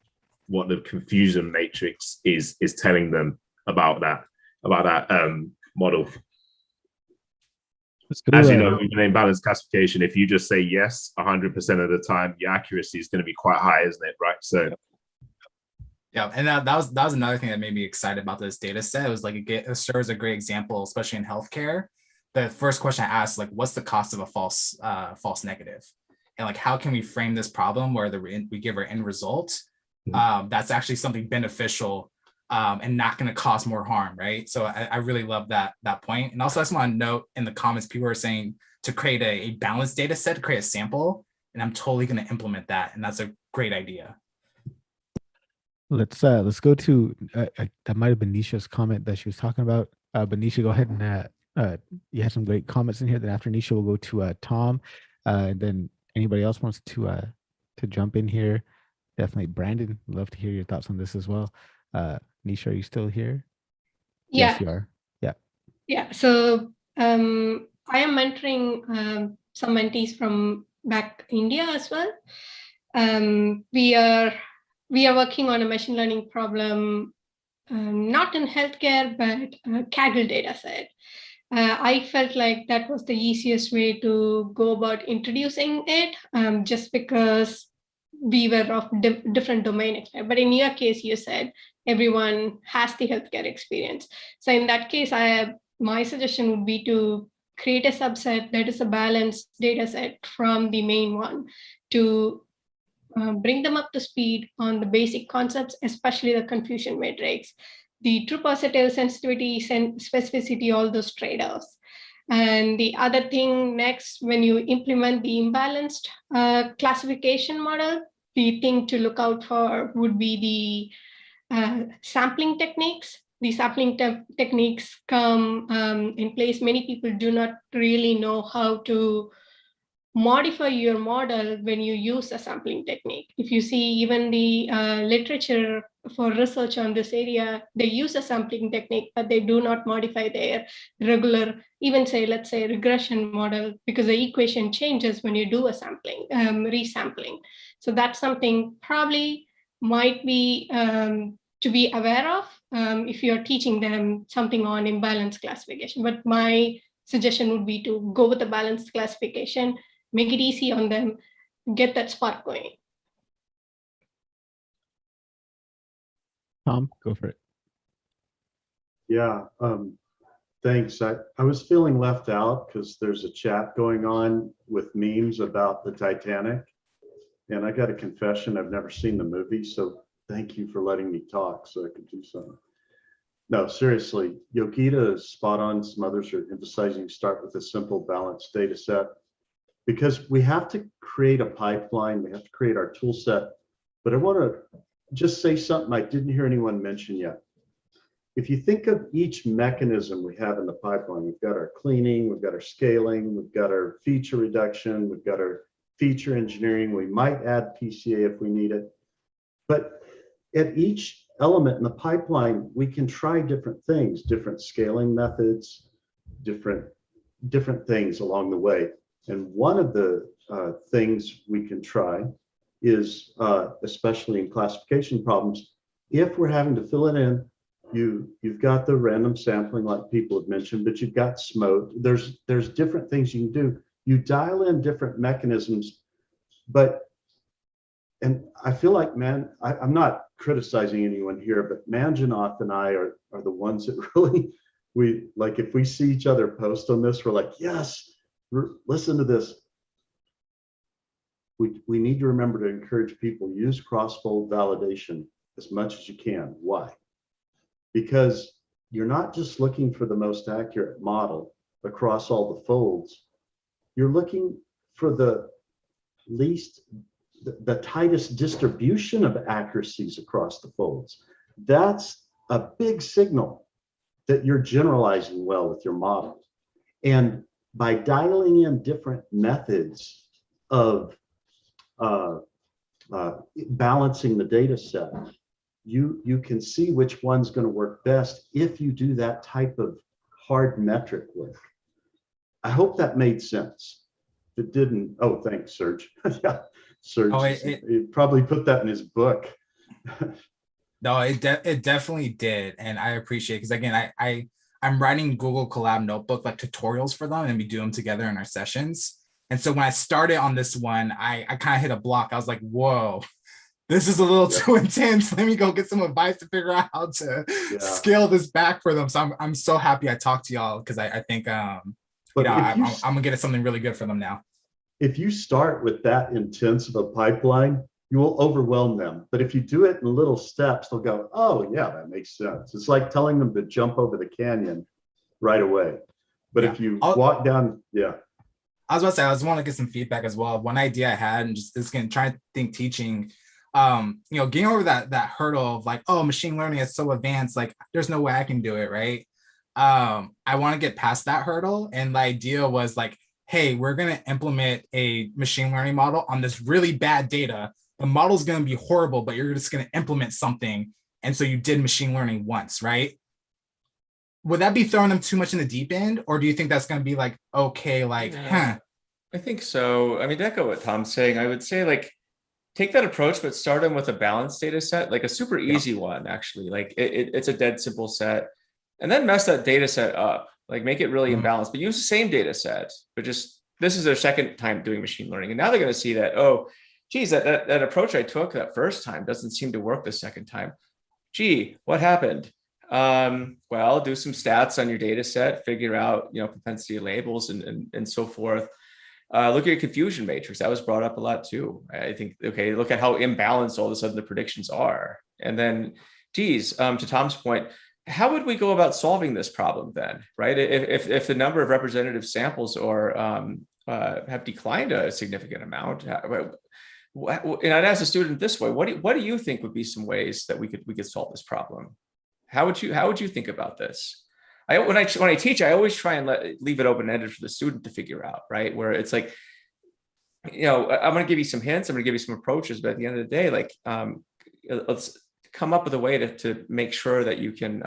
what the confusion matrix is telling them about that model. As you know, even in balanced classification, if you just say yes 100% of the time, your accuracy is going to be quite high, isn't it? Right. So Yeah, and that was another thing that made me excited about this data set. It was like it serves a great example, especially in healthcare. The first question I asked, like, what's the cost of a false negative, and like how can we frame this problem where we give our end result that's actually something beneficial and not going to cause more harm, right? So I really love that point. And also, I just want to note in the comments, people are saying to create a balanced data set, to create a sample, and I'm totally going to implement that, and that's a great idea. Let's go to that might have been Nisha's comment that she was talking about. But Nisha, go ahead and you had some great comments in here. Then after Nisha, we'll go to Tom, and then anybody else wants to jump in here. Definitely, Brandon. Love to hear your thoughts on this as well. Nisha, are you still here? Yeah. Yes, you are. Yeah. Yeah. So I am mentoring some mentees from back India as well. We are working on a machine learning problem, not in healthcare, but a Kaggle data set. I felt like that was the easiest way to go about introducing it, just because we were of different domain expert. But in your case, you said everyone has the healthcare experience. So in that case, my suggestion would be to create a subset that is a balanced data set from the main one to bring them up to speed on the basic concepts, especially the confusion matrix, the true positive, sensitivity, specificity, all those trade-offs. And the other thing next, when you implement the imbalanced classification model, the thing to look out for would be the sampling techniques. The sampling techniques come in place. Many people do not really know how to modify your model when you use a sampling technique. If you see even the literature for research on this area, they use a sampling technique, but they do not modify their regular, even say, let's say regression model, because the equation changes when you do a sampling, resampling. So that's something probably might be to be aware of if you're teaching them something on imbalanced classification. But my suggestion would be to go with a balanced classification, make it easy on them, get that spark going. Tom, go for it. Yeah, thanks. I was feeling left out because there's a chat going on with memes about the Titanic. And I got a confession, I've never seen the movie, so thank you for letting me talk so I could do something. No, seriously, Yogita is spot on. Some others are emphasizing start with a simple balanced data set, because we have to create a pipeline, we have to create our tool set. But I want to just say something I didn't hear anyone mention yet. If you think of each mechanism we have in the pipeline, we've got our cleaning, we've got our scaling, we've got our feature reduction, we've got our feature engineering, we might add PCA if we need it. But at each element in the pipeline, we can try different things, different scaling methods, different things along the way. And one of the things we can try is, especially in classification problems, if we're having to fill it in, you've got the random sampling like people have mentioned, but you've got SMOTE. There's different things you can do. You dial in different mechanisms, and I feel like, I'm not criticizing anyone here, but Manjanath and I are the ones that really, if we see each other post on this, we're like, yes, listen to this. We need to remember to encourage people, use cross-fold validation as much as you can. Why? Because you're not just looking for the most accurate model across all the folds. You're looking for the tightest distribution of accuracies across the folds. That's a big signal that you're generalizing well with your model. And by dialing in different methods of balancing the data set, you can see which one's going to work best if you do that type of hard metric work. I hope that made sense. If it didn't, oh, thanks, Serge. Yeah, Serge, he probably put that in his book. No, it definitely did, and I appreciate it, because again, I'm writing Google Colab notebook like tutorials for them, and we do them together in our sessions. And so when I started on this one, I kind of hit a block. I was like, whoa, this is a little too intense. Let me go get some advice to figure out how to scale this back for them. So I'm so happy I talked to y'all, because I think I'm gonna get something really good for them now. If you start with that intense of a pipeline, you will overwhelm them. But if you do it in little steps, they'll go, oh yeah, that makes sense. It's like telling them to jump over the canyon right away. But if you walk down, I was about to say, I just want to get some feedback as well. One idea I had, and just this again, trying to think teaching, getting over that hurdle of like, oh, machine learning is so advanced, like there's no way I can do it, right? I want to get past that hurdle. And the idea was like, hey, we're going to implement a machine learning model on this really bad data. The model's going to be horrible, but you're just going to implement something. And so you did machine learning once, right? Would that be throwing them too much in the deep end? Or do you think that's going to be like, okay, like, I think so. I mean, to echo what Tom's saying, I would say like, take that approach, but start them with a balanced data set, like a super easy one, actually. Like it's a dead simple set. And then mess that data set up, like make it really imbalanced, but use the same data set, but just, this is their second time doing machine learning. And now they're going to see that, oh, geez, that approach I took that first time doesn't seem to work the second time. Gee, what happened? Well, do some stats on your data set, figure out, propensity labels and so forth. Look at your confusion matrix. That was brought up a lot too. I think, okay, look at how imbalanced all of a sudden the predictions are. And then, geez, to Tom's point, how would we go about solving this problem then, right? If the number of representative samples have declined a significant amount, and I'd ask the student this way: what do you think would be some ways that we could solve this problem? How would you think about this? When I teach, I always try and leave it open-ended for the student to figure out, right? Where it's like, I'm going to give you some hints, I'm going to give you some approaches, but at the end of the day, like, let's come up with a way to make sure that you can,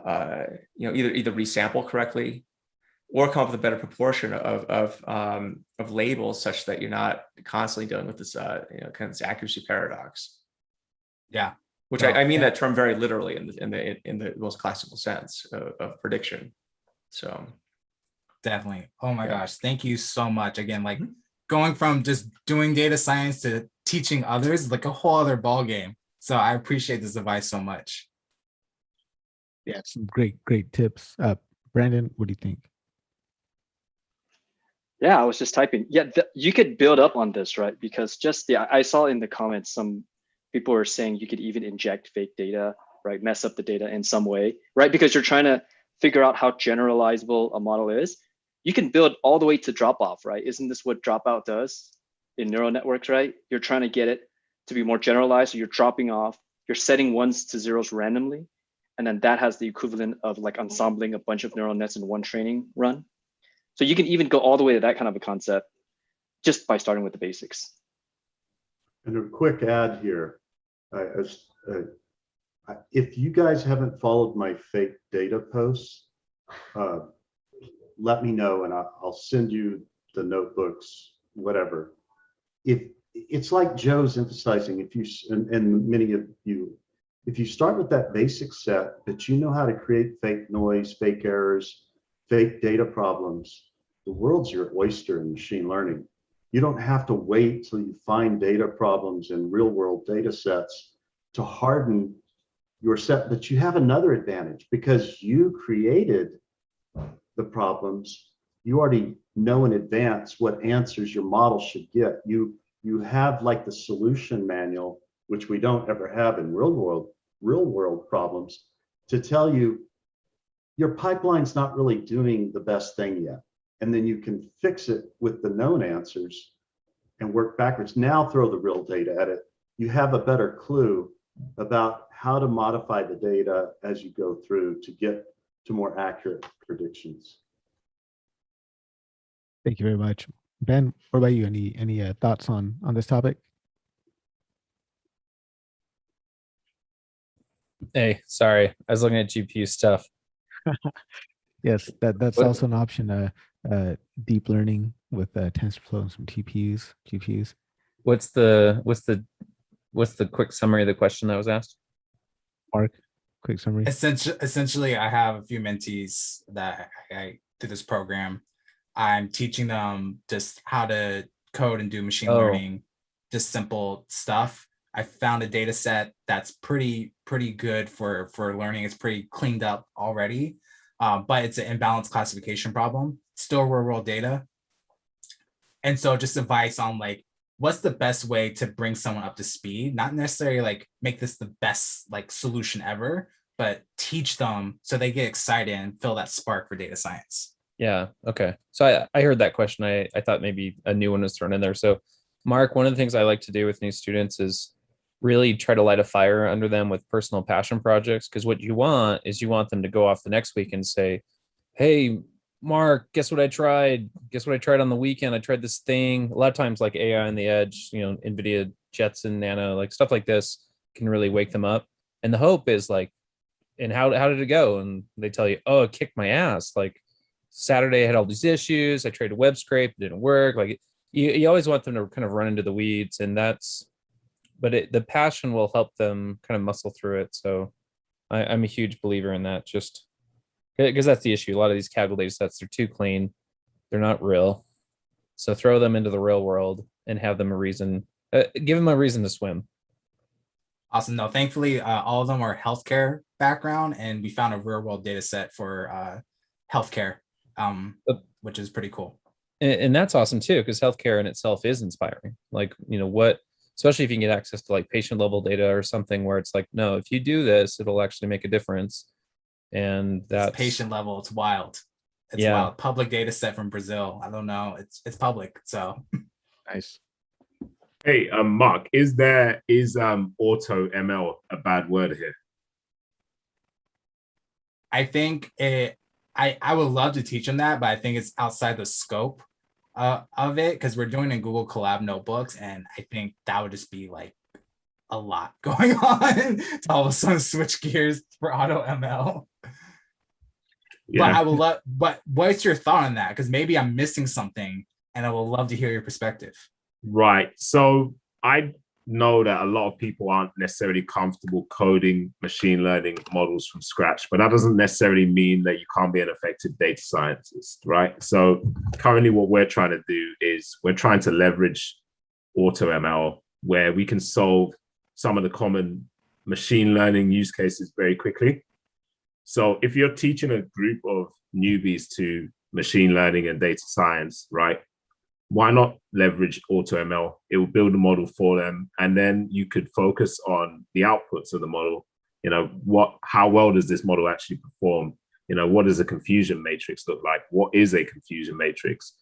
either resample correctly, or come up with a better proportion of labels, such that you're not constantly dealing with this, kind of this accuracy paradox. Yeah. Which I mean that term very literally in the most classical sense of prediction. So definitely. Oh my gosh. Thank you so much. Again, like going from just doing data science to teaching others, like a whole other ball game. So I appreciate this advice so much. Yeah, some great tips. Brandon, what do you think? Yeah, I was just typing. Yeah, you could build up on this, right? Because I saw in the comments some people are saying you could even inject fake data, right? Mess up the data in some way, right? Because you're trying to figure out how generalizable a model is. You can build all the way to drop off, right? Isn't this what dropout does in neural networks, right? You're trying to get it to be more generalized. So you're dropping off, you're setting ones to zeros randomly. And then that has the equivalent of like ensembling a bunch of neural nets in one training run. So you can even go all the way to that kind of a concept just by starting with the basics. And a quick add here. If you guys haven't followed my fake data posts, let me know and I'll send you the notebooks, whatever. If it's like Joe's emphasizing, if you and many of you, if you start with that basic set, that you know how to create fake noise, fake errors, fake data problems, the world's your oyster in machine learning. You don't have to wait till you find data problems in real world data sets to harden your set, but you have another advantage because you created the problems. You already know in advance what answers your model should get. You have like the solution manual, which we don't ever have in real world problems, to tell you your pipeline's not really doing the best thing yet. And then you can fix it with the known answers and work backwards. Now throw the real data at it. You have a better clue about how to modify the data as you go through to get to more accurate predictions. Thank you very much. Ben, what about you? Any thoughts on this topic? Hey, sorry, I was looking at GPU stuff. Yes, that's also an option. Deep learning with TensorFlow and some GPUs. What's the quick summary of the question that was asked? Mark, quick summary. Essentially, I have a few mentees that I do this program. I'm teaching them just how to code and do machine learning, just simple stuff. I found a data set that's pretty good for learning. It's pretty cleaned up already, but it's an imbalanced classification problem, still real world data. And so just advice on like, what's the best way to bring someone up to speed? Not necessarily like make this the best like solution ever, but teach them so they get excited and feel that spark for data science. Yeah. Okay. So I heard that question. I thought maybe a new one was thrown in there. So Mark, one of the things I like to do with new students is really try to light a fire under them with personal passion projects. Because what you want is you want them to go off the next week and say, hey, Mark, guess what I tried? Guess what I tried on the weekend? I tried this thing. A lot of times like AI on the edge, you know, NVIDIA, Jetson, Nano, like stuff like this can really wake them up. And the hope is like, and how did it go? And they tell you, oh, it kicked my ass. Like Saturday I had all these issues. I tried a web scrape, it didn't work. Like you always want them to kind of run into the weeds, and that's, but the passion will help them kind of muscle through it. So I'm a huge believer in that, just because that's the issue. A lot of these Kaggle data sets, they're too clean. They're not real. So throw them into the real world and have them a reason, give them a reason to swim. Awesome. No, thankfully, all of them are healthcare background, and we found a real world data set for healthcare, which is pretty cool. And that's awesome too, because healthcare in itself is inspiring. Like, you know, what, especially if you can get access to like patient level data or something where it's like, no, if you do this, it'll actually make a difference. And that's it's patient level. It's wild. It's wild. Public data set from Brazil. I don't know. It's public. So nice. Hey, Mark, is auto ML a bad word here? I think I would love to teach them that, but I think it's outside the scope of it, because we're doing in Google Colab notebooks, and I think that would just be like a lot going on to all of a sudden switch gears for auto ML. Yeah. But I will love. But what's your thought on that? Because maybe I'm missing something, and I will love to hear your perspective. Right. So I know that a lot of people aren't necessarily comfortable coding machine learning models from scratch, but that doesn't necessarily mean that you can't be an effective data scientist, right? So currently what we're trying to do is we're trying to leverage auto ML where we can solve some of the common machine learning use cases very quickly. So if you're teaching a group of newbies to machine learning and data science, right? Why not leverage AutoML? It will build a model for them, and then you could focus on the outputs of the model. You know, how well does this model actually perform? You know, what does a confusion matrix look like? What is a confusion matrix?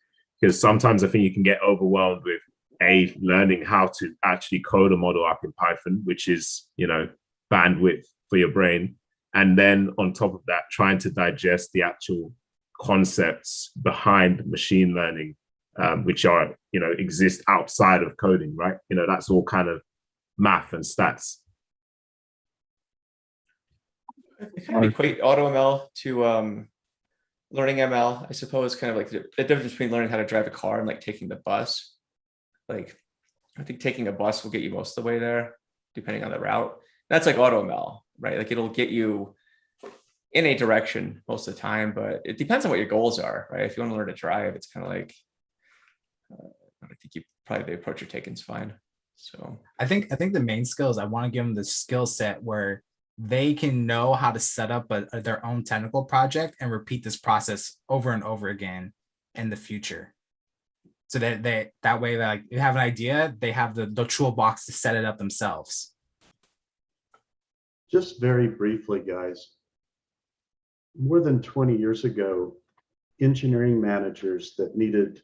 Because sometimes I think you can get overwhelmed with learning how to actually code a model up in Python, which is, you know, bandwidth for your brain. And then on top of that, trying to digest the actual concepts behind machine learning, which are, you know, exist outside of coding, right? You know, that's all kind of math and stats. I kind of equate AutoML to learning ML, I suppose, kind of like the difference between learning how to drive a car and like taking the bus. Like, I think taking a bus will get you most of the way there, depending on the route. That's like AutoML, right? Like it'll get you in a direction most of the time, but it depends on what your goals are, right? If you want to learn to drive, it's kind of like, I think you probably the approach you're taking is fine. So I think the main skill is I want to give them the skill set where they can know how to set up their own technical project and repeat this process over and over again in the future. So that way, like, you have an idea, they have the toolbox to set it up themselves. Just very briefly, guys, more than 20 years ago, engineering managers that needed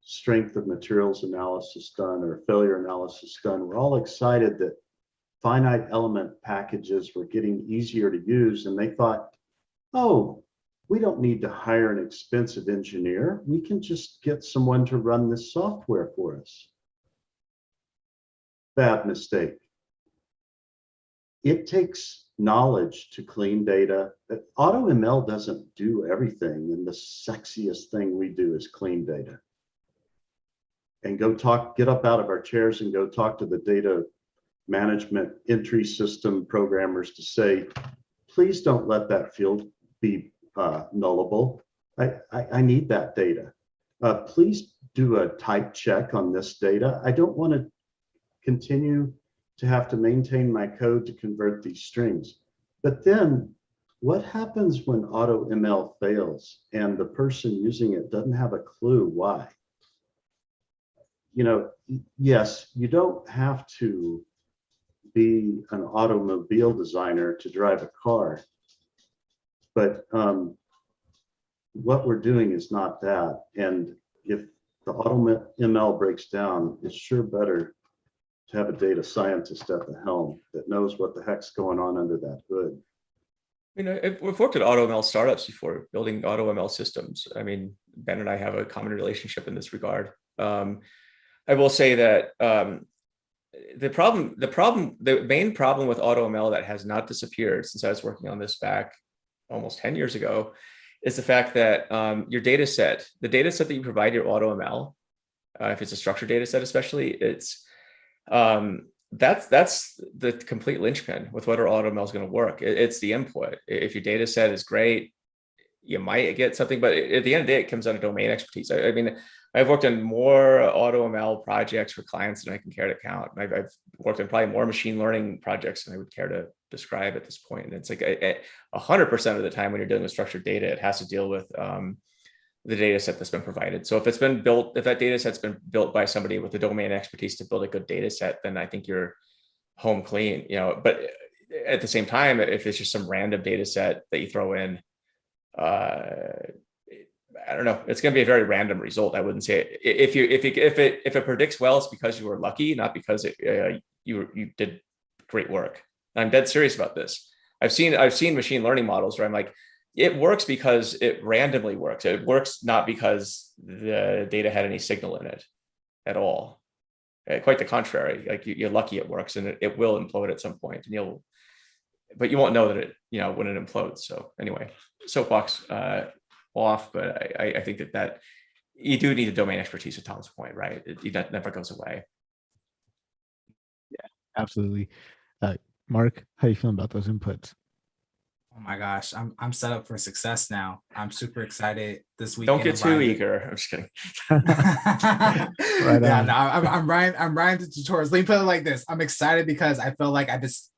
strength of materials analysis done or failure analysis done were all excited that finite element packages were getting easier to use. And they thought, oh, we don't need to hire an expensive engineer. We can just get someone to run this software for us. Bad mistake. It takes knowledge to clean data. AutoML doesn't do everything, and the sexiest thing we do is clean data. And get up out of our chairs and go talk to the data management entry system programmers to say, please don't let that field be nullable. I need that data. Please do a type check on this data. I don't want to continue to have to maintain my code to convert these strings. But then what happens when AutoML fails and the person using it doesn't have a clue why? You know, yes, you don't have to be an automobile designer to drive a car, but what we're doing is not that. And if the AutoML breaks down, it's sure better to have a data scientist at the helm that knows what the heck's going on under that hood. You know, we've worked at AutoML startups before, building AutoML systems. I mean, Ben and I have a common relationship in this regard. I will say that the main problem with AutoML that has not disappeared since I was working on this back almost 10 years ago, is the fact that your data set, the data set that you provide your AutoML, if it's a structured data set especially, it's that's the complete linchpin with whether AutoML is going to work. It's the input. If your data set is great, you might get something, but at the end of the day, it comes down to domain expertise. I mean, I've worked on more AutoML projects for clients than I can care to count. I've worked on probably more machine learning projects than I would care to describe at this point. And it's like 100% of the time when you're dealing with structured data, it has to deal with the data set that's been provided. So if it's been built, if that data set's been built by somebody with the domain expertise to build a good data set, then I think you're home clean, you know. But at the same time, if it's just some random data set that you throw in, I don't know, it's going to be a very random result. I wouldn't say it. If it predicts well, it's because you were lucky, not because you did great work. And I'm dead serious about this. I've seen machine learning models where I'm like, it works because it randomly works. It works not because the data had any signal in it at all. Quite the contrary. Like you're lucky it works, and it will implode at some point, and but you won't know that it, you know, when it implodes. So anyway, soapbox off, but I think that you do need the domain expertise at Tom's point, right? That never goes away. Yeah, absolutely. Mark, how you feeling about those inputs? Oh my gosh, I'm set up for success now. I'm super excited this week. Don't get too eager. I'm just kidding. Right yeah, no, I'm writing the tutorials. Let me put it like this: I'm excited because I feel like I just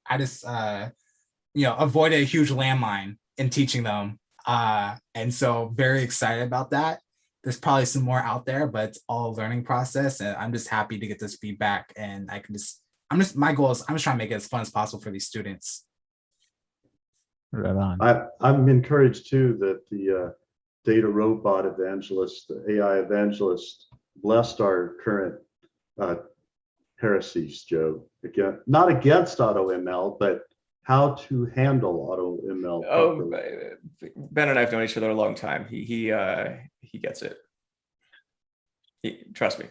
avoided a huge landmine in teaching them, and so very excited about that. There's probably some more out there, but it's all a learning process, and I'm just happy to get this feedback. And my goal is I'm just trying to make it as fun as possible for these students. Right on. I'm encouraged too that the data robot evangelist, the AI evangelist, blessed our current heresies, Joe. Again, not against AutoML, but how to handle AutoML properly. Ben and I have known each other a long time. He gets it. Trust me.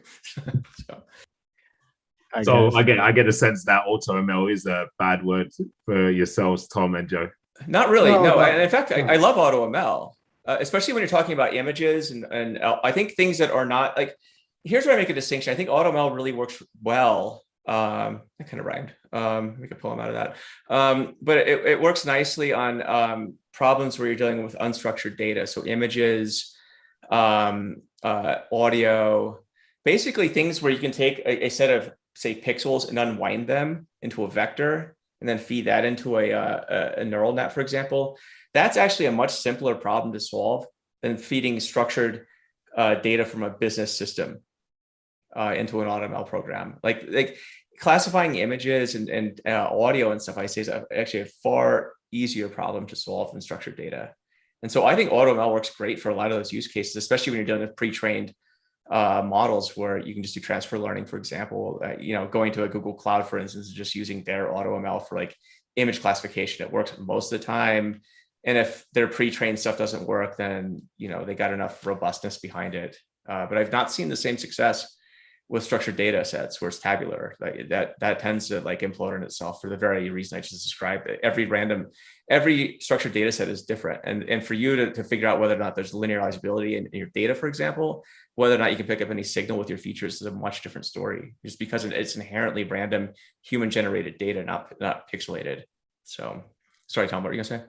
So I get a sense that AutoML is a bad word for yourselves, Tom and Joe. Not really. No. And in fact, I love AutoML, especially when you're talking about images and I think things that are not like. Here's where I make a distinction. I think AutoML really works well. That kind of rhymed. We could pull them out of that. But it works nicely on problems where you're dealing with unstructured data. So images, audio, basically things where you can take a set of, say, pixels and unwind them into a vector and then feed that into a neural net, for example. That's actually a much simpler problem to solve than feeding structured data from a business system into an AutoML program. Like classifying images and audio and stuff, I say, is actually a far easier problem to solve than structured data. And so I think AutoML works great for a lot of those use cases, especially when you're dealing with pre-trained models where you can just do transfer learning, for example. Going to a Google Cloud, for instance, just using their AutoML for like image classification. It works most of the time. And if their pre-trained stuff doesn't work, then they got enough robustness behind it. But I've not seen the same success with structured data sets where it's tabular. Like that tends to like implode on itself for the very reason I just described. Every structured data set is different. And for you to figure out whether or not there's linearizability in your data, for example, whether or not you can pick up any signal with your features is a much different story, just because it's inherently random human generated data, not pixelated. So sorry, Tom, what were you gonna say?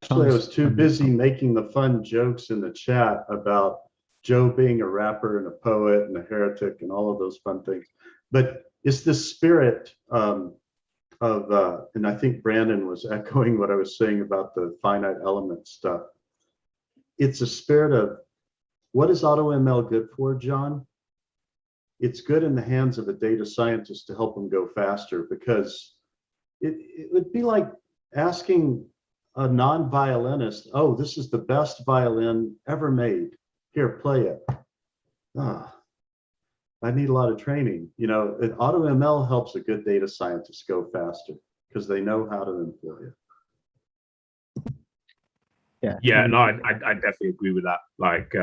Actually, I was too busy making the fun jokes in the chat about Joe being a rapper and a poet and a heretic and all of those fun things. But it's the spirit and I think Brandon was echoing what I was saying about the finite element stuff. It's a spirit of, what is AutoML good for, John? It's good in the hands of a data scientist to help them go faster, because it would be like asking a non-violinist, oh, this is the best violin ever made. Here, play it. I need a lot of training. You know, AutoML helps a good data scientist go faster because they know how to employ it. Yeah, no, I definitely agree with that. Like,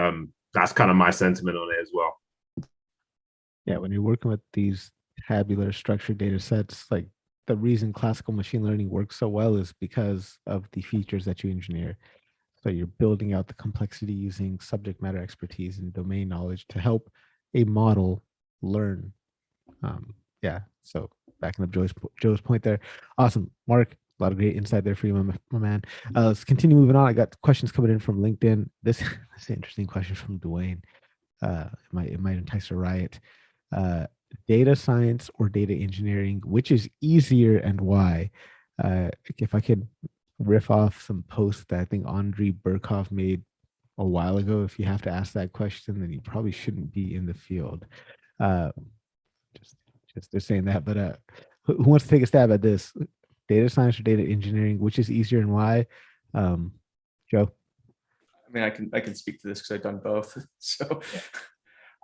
that's kind of my sentiment on it as well. Yeah, when you're working with these tabular structured data sets, like the reason classical machine learning works so well is because of the features that you engineer. So you're building out the complexity using subject matter expertise and domain knowledge to help a model learn. Yeah, so backing up Joe's point there. Awesome. Mark, a lot of great insight there for you, my man. Let's continue moving on. I got questions coming in from LinkedIn. This is an interesting question from Dwayne. It might entice a riot. Data science or data engineering, which is easier and why? If I could riff off some posts that I think Andrei Burkhoff made a while ago, if you have to ask that question, then you probably shouldn't be in the field. Just they're saying that, but who wants to take a stab at this? Data science or data engineering, which is easier and why? Joe? I mean, I can speak to this because I've done both. So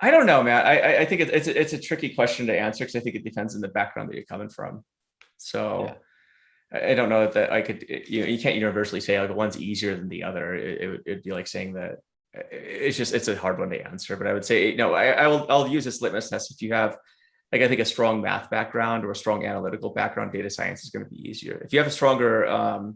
I don't know, man. I think it's a tricky question to answer because I think it depends on the background that you're coming from. So yeah. I don't know that I could, you can't universally say like one's easier than the other. It'd be like saying that it's a hard one to answer, but I would say, no, I'll use this litmus test. If you have, like, I think a strong math background or a strong analytical background, data science is going to be easier. If you have a stronger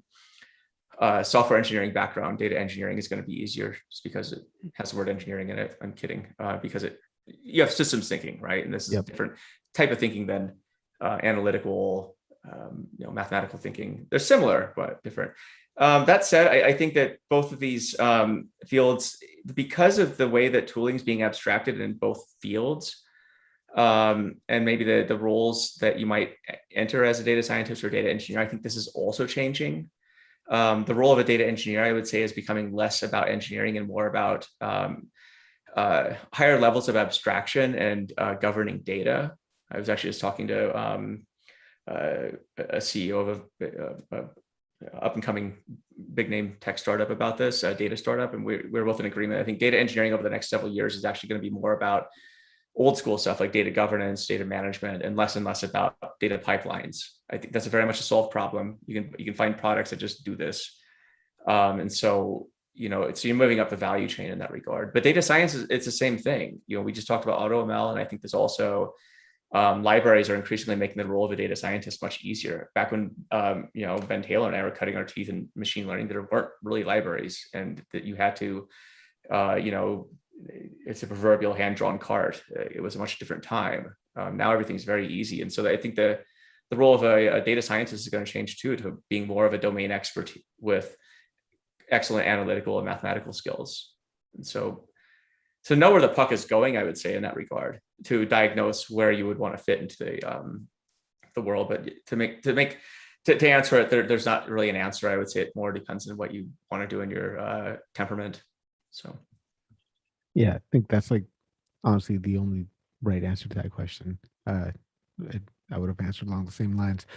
software engineering background, data engineering is going to be easier just because it has the word engineering in it. I'm kidding, because you have systems thinking, right? And this is a different type of thinking than analytical, mathematical thinking. They're similar, but different. That said, I think that both of these fields, because of the way that tooling is being abstracted in both fields, and maybe the roles that you might enter as a data scientist or data engineer, I think this is also changing. The role of a data engineer, I would say, is becoming less about engineering and more about higher levels of abstraction and governing data. I was actually just talking to a CEO of a up and coming big name tech startup about this, data startup, and we're both in agreement. I think data engineering over the next several years is actually going to be more about old school stuff like data governance, data management, and less about data pipelines. I think that's very much a solved problem. You can find products that just do this. And so, so you're moving up the value chain in that regard. But data science, it's the same thing. We just talked about AutoML, and I think there's also libraries are increasingly making the role of a data scientist much easier. Back when, Ben Taylor and I were cutting our teeth in machine learning, there weren't really libraries, and that you had to, it's a proverbial hand-drawn card. It was a much different time. Now everything's very easy. And so I think the role of a data scientist is going to change too, to being more of a domain expert with excellent analytical and mathematical skills. And so know where the puck is going, I would say, in that regard, to diagnose where you would want to fit into the world. But to answer it, there's not really an answer. I would say it more depends on what you want to do in your temperament. So. Yeah, I think that's honestly the only right answer to that question. I would have answered along the same lines.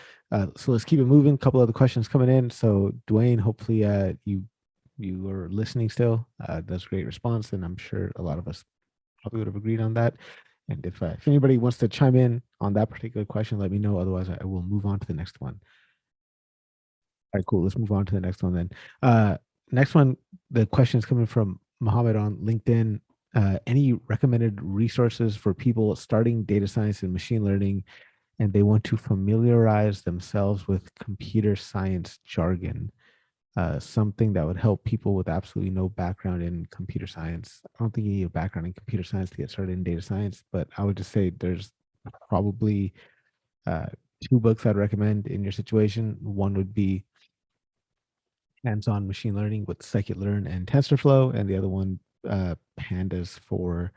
So let's keep it moving. A couple other questions coming in. So Dwayne, hopefully you are listening still. That's a great response, and I'm sure a lot of us probably would have agreed on that. And if anybody wants to chime in on that particular question, let me know. Otherwise, I will move on to the next one. All right, cool. Let's move on to the next one then. Next one, the question is coming from Mohammed on LinkedIn. Any recommended resources for people starting data science and machine learning, and they want to familiarize themselves with computer science jargon? Something that would help people with absolutely no background in computer science. I don't think you need a background in computer science to get started in data science, but I would just say there's probably 2 books I'd recommend in your situation. One would be Hands-on Machine Learning with Scikit-learn and TensorFlow, and the other one Pandas for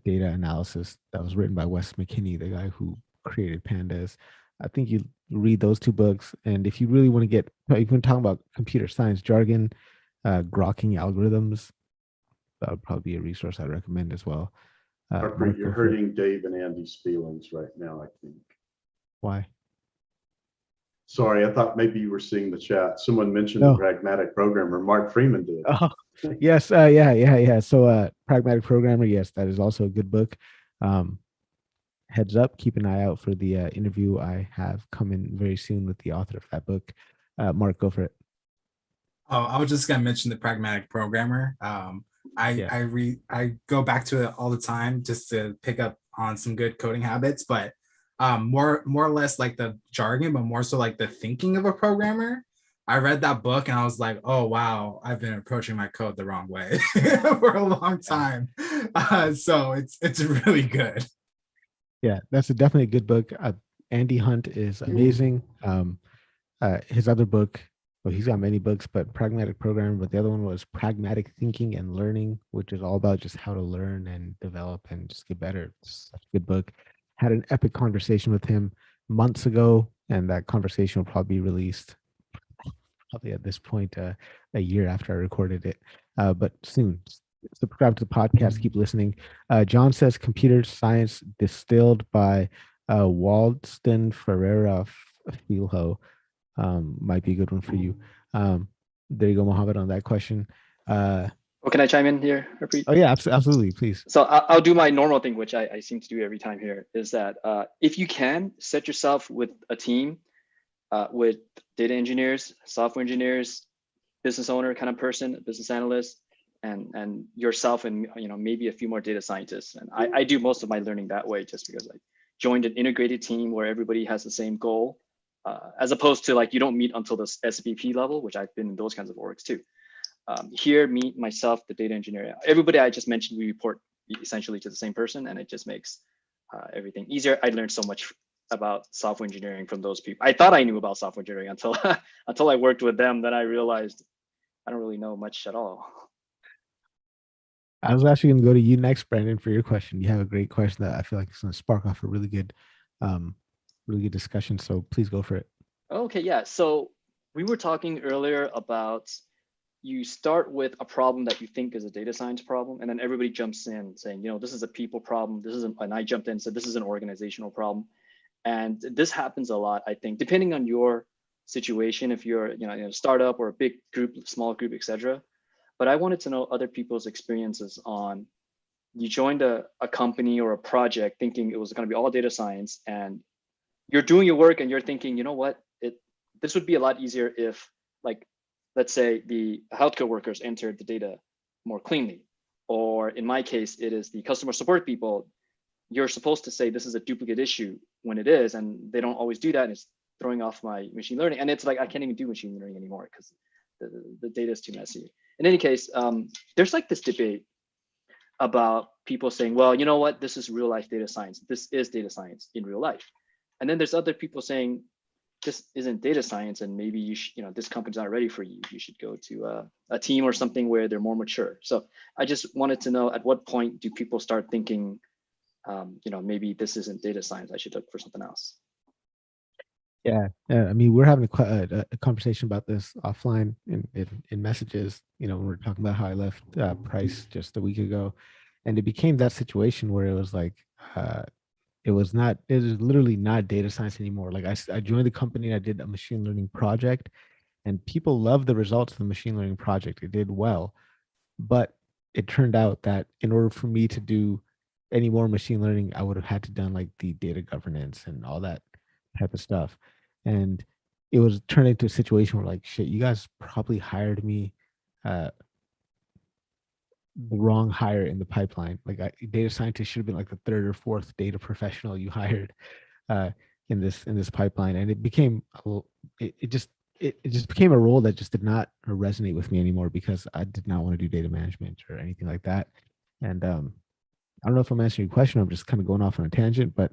data analysis that was written by Wes McKinney, the guy who created Pandas. I think you read those two books, and if you really want to get, you've been talking about computer science jargon, grokking algorithms, that would probably be a resource I'd recommend as well. Harpreet, you're hurting Dave and Andy's feelings right now, I think. Why? Sorry, I thought maybe you were seeing the chat. Someone mentioned the Pragmatic Programmer. Mark Freeman did. Oh, yes. Yeah. So Pragmatic Programmer, yes, that is also a good book. Heads up, keep an eye out for the interview I have coming very soon with the author of that book. Mark, go for it. Oh, I was just gonna mention the Pragmatic Programmer. I go back to it all the time just to pick up on some good coding habits, but more or less like the jargon, but more so like the thinking of a programmer. I read that book and I was like, oh wow, I've been approaching my code the wrong way for a long time. So it's really good. Yeah, that's definitely a good book. Andy Hunt is amazing. His other book, well, he's got many books, but Pragmatic Programmer, but the other one was Pragmatic Thinking and Learning, which is all about just how to learn and develop and just get better. It's such a good book. Had an epic conversation with him months ago, and that conversation will probably be released probably at this point a year after I recorded it, but soon. Subscribe to the podcast, keep listening. John says computer science distilled by Waldston Ferreira Filho might be a good one for you. There you go, Mohammed, on that question. Well, can I chime in here, Harpreet? Oh yeah, absolutely, please. So I'll do my normal thing, which I seem to do every time here, is that if you can, set yourself with a team with data engineers, software engineers, business owner kind of person, business analyst, and yourself, and maybe a few more data scientists. And I do most of my learning that way, just because I joined an integrated team where everybody has the same goal, as opposed to like you don't meet until the SVP level, which I've been in those kinds of orgs too. Here, me, myself, the data engineer, everybody I just mentioned, we report essentially to the same person, and it just makes everything easier. I learned so much about software engineering from those people. I thought I knew about software engineering until until I worked with them. Then I realized I don't really know much at all. I was actually going to go to you next, Brandon, for your question. You have a great question that I feel like is going to spark off a really good discussion. So please go for it. Okay, yeah. So we were talking earlier about you start with a problem that you think is a data science problem, and then everybody jumps in saying, this is a people problem. And I jumped in and said, this is an organizational problem. And this happens a lot, I think, depending on your situation, if you're in a startup or a big group, small group, etc. But I wanted to know other people's experiences on, you joined a company or a project thinking it was going to be all data science, and you're doing your work and you're thinking, this would be a lot easier if, like, let's say the healthcare workers entered the data more cleanly. Or in my case, it is the customer support people. You're supposed to say this is a duplicate issue when it is, and they don't always do that. And it's throwing off my machine learning. And it's like, I can't even do machine learning anymore because the data is too messy. In any case, there's like this debate about people saying, well, you know what, this is real life data science. This is data science in real life. And then there's other people saying, this isn't data science, and maybe you should, this company's not ready for you. You should go to a team or something where they're more mature. So I just wanted to know, at what point do people start thinking, maybe this isn't data science, I should look for something else? Yeah, I mean, we're having a conversation about this offline in messages. When we're talking about how I left Price just a week ago, and it became that situation where it was like, it was literally not data science anymore. Like I joined the company and I did a machine learning project, and people loved the results of the machine learning project. It did well, but it turned out that in order for me to do any more machine learning, I would have had to done like the data governance and all that type of stuff. And it was turned into a situation where like, shit, you guys probably hired me the wrong hire in the pipeline. Like data scientist should have been like the third or fourth data professional you hired in this pipeline. And it became it just became a role that just did not resonate with me anymore, because I did not want to do data management or anything like that. And I don't know if I'm answering your question. I'm just kind of going off on a tangent, but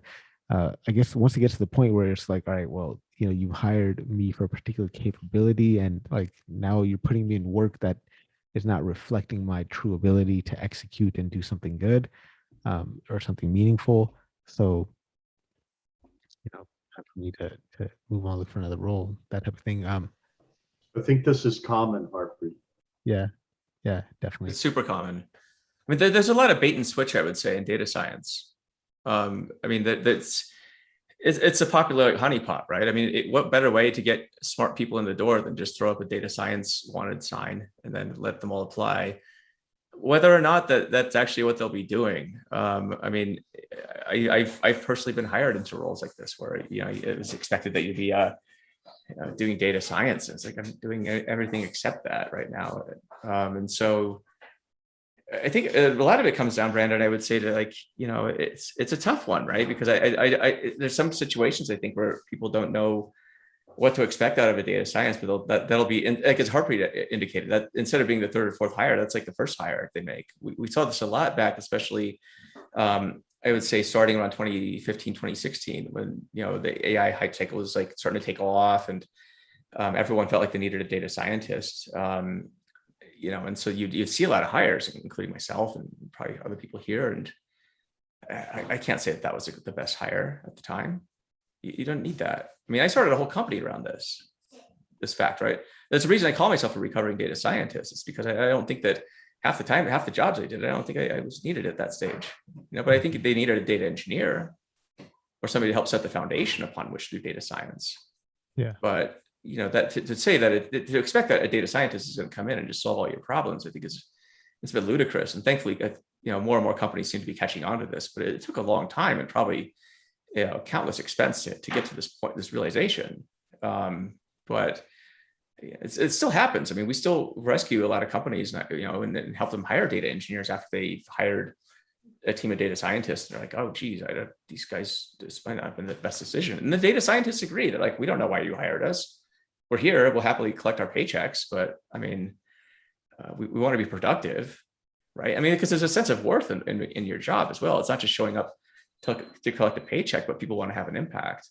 I guess once it gets to the point where it's like, all right, well, you hired me for a particular capability, and like now you're putting me in work that is not reflecting my true ability to execute and do something good, or something meaningful. So, time for me to move on, look for another role, that type of thing. I think this is common, Harpreet. Yeah, definitely. It's super common. I mean, there's a lot of bait and switch, I would say, in data science. I mean, it's a popular honeypot, right? I mean, what better way to get smart people in the door than just throw up a data science wanted sign and then let them all apply, whether or not that's actually what they'll be doing. I mean, I've personally been hired into roles like this where it was expected that you'd be doing data science. And it's like I'm doing everything except that right now, and so I think a lot of it comes down, Brandon, I would say, to it's a tough one, right? Because I there's some situations I think where people don't know what to expect out of a data science, but that'll be, like as Harpreet indicated, that instead of being the third or fourth hire, that's like the first hire they make. We saw this a lot back, especially I would say starting around 2015, 2016, when the AI hype cycle was like starting to take off, and everyone felt like they needed a data scientist. And so you'd see a lot of hires, including myself and probably other people here. And I can't say that was the best hire at the time. You don't need that. I mean, I started a whole company around this fact, right? That's the reason I call myself a recovering data scientist. It's because I don't think that half the jobs I did, I don't think I was needed at that stage. But I think they needed a data engineer or somebody to help set the foundation upon which to do data science. Yeah. But that to say that to expect that a data scientist is going to come in and just solve all your problems, I think it's a bit ludicrous. And thankfully, more and more companies seem to be catching on to this. But it took a long time and probably countless expense to get to this point, this realization. But it still happens. I mean, we still rescue a lot of companies, and help them hire data engineers after they've hired a team of data scientists. They're like, oh, geez, these guys, this might not have been the best decision. And the data scientists agree. They're like, we don't know why you hired us. We're here. We'll happily collect our paychecks. But I mean, we want to be productive, right? I mean, because there's a sense of worth in your job as well. It's not just showing up to collect a paycheck, but people want to have an impact.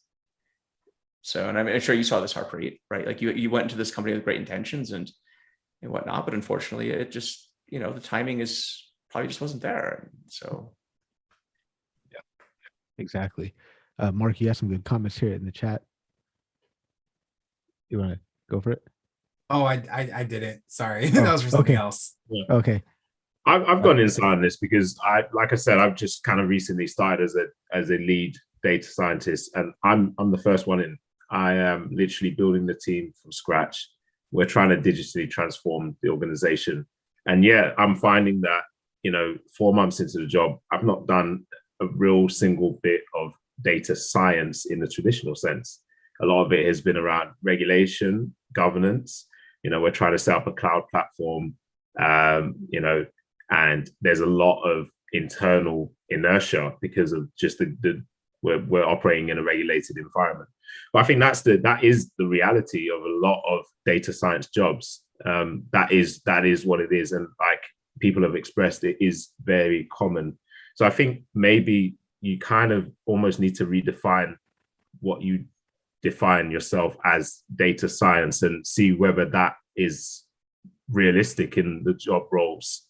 So, and I'm sure you saw this, Harpreet, right? Like you went into this company with great intentions and whatnot, but unfortunately, it just the timing probably just wasn't there. So, yeah, exactly. Mark, you have some good comments here in the chat. You want to go for it? Oh, I didn't. Sorry, that was for something else. Yeah. Okay. I've gone inside on this because like I said, I've just kind of recently started as a lead data scientist, and I'm the first one in. I am literally building the team from scratch. We're trying to digitally transform the organization, and I'm finding that 4 months into the job, I've not done a real single bit of data science in the traditional sense. A lot of it has been around regulation, governance. We're trying to set up a cloud platform, and there's a lot of internal inertia because of just we're operating in a regulated environment. But I think that is the reality of a lot of data science jobs. That is what it is, and like people have expressed, it is very common. So I think maybe you kind of almost need to redefine what you define yourself as data science and see whether that is realistic in the job roles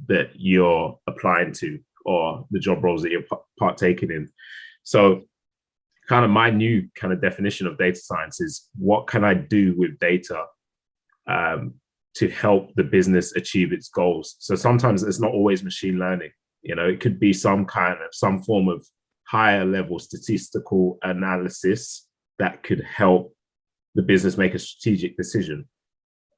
that you're applying to or the job roles that you're partaking in. So kind of my new kind of definition of data science is, what can I do with data to help the business achieve its goals? So sometimes it's not always machine learning. It could be some form of higher level statistical analysis that could help the business make a strategic decision,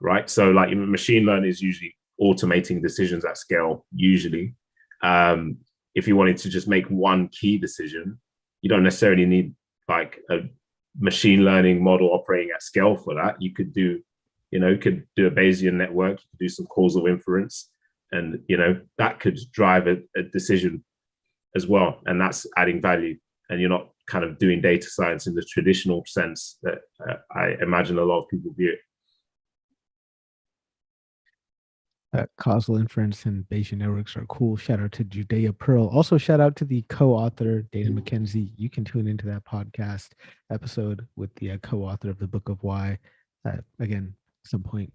right? So like machine learning is usually automating decisions at scale, usually. If you wanted to just make one key decision, you don't necessarily need like a machine learning model operating at scale for that. You could do, a Bayesian network, you could do some causal inference, and, that could drive a decision as well. And that's adding value. And you're not kind of doing data science in the traditional sense that I imagine a lot of people view it. Causal inference and Bayesian networks are cool. Shout out to Judea Pearl. Also, shout out to the co-author, Dana McKenzie. You can tune into that podcast episode with the co-author of the Book of Why. Again, some point,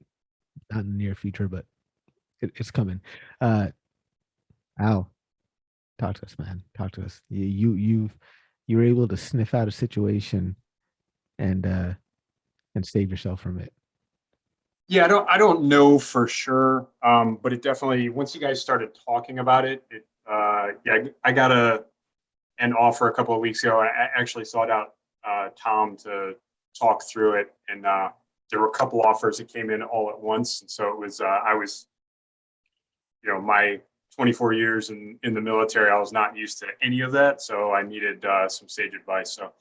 not in the near future, but It's coming. Al, talk to us, man. Talk to us. You're able to sniff out a situation and save yourself from it. Yeah, I don't know for sure, but it definitely, once you guys started talking about it, yeah, I got an offer a couple of weeks ago. I actually sought out Tom to talk through it, and there were a couple offers that came in all at once, and so it was I was, my 24 years in the military, I was not used to any of that, so I needed some sage advice. So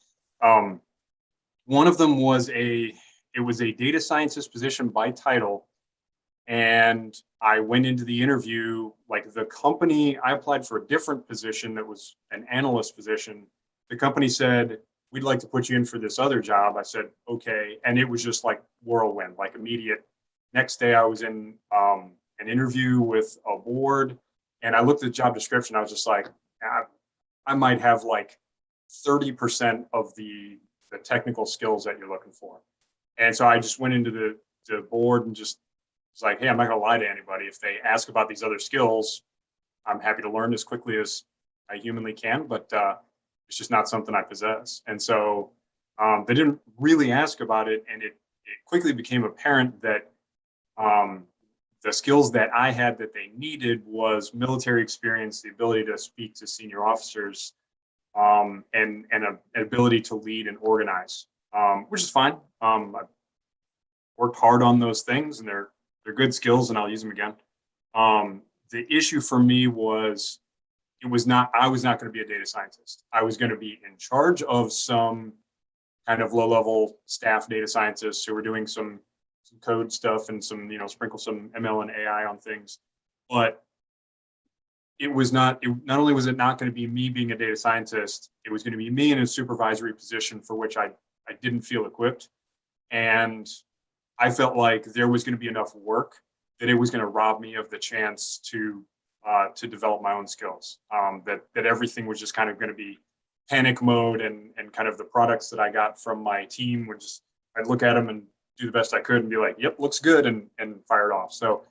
one of them was a data scientist position by title. And I went into the interview, like the company, I applied for a different position that was an analyst position. The company said, we'd like to put you in for this other job. I said, okay. And it was just like whirlwind, like immediate. Next day I was in an interview with a board, and I looked at the job description. I was just like, I might have like 30% of the technical skills that you're looking for. And so I just went into the board and just was like, hey, I'm not going to lie to anybody. If they ask about these other skills, I'm happy to learn as quickly as I humanly can, but it's just not something I possess. And so they didn't really ask about it. And it quickly became apparent that the skills that I had that they needed was military experience, the ability to speak to senior officers, and an ability to lead and organize. Which is fine. I worked hard on those things, and they're good skills, and I'll use them again. The issue for me was I was not going to be a data scientist. I was going to be in charge of some kind of low-level staff data scientists who were doing some code stuff and some, sprinkle some ML and AI on things. But it was not only was it not going to be me being a data scientist, it was going to be me in a supervisory position for which I didn't feel equipped. And I felt like there was going to be enough work that it was going to rob me of the chance to develop my own skills. That everything was just kind of going to be panic mode, and kind of the products that I got from my team would just, I'd look at them and do the best I could and be like, yep, looks good, and fire it off. So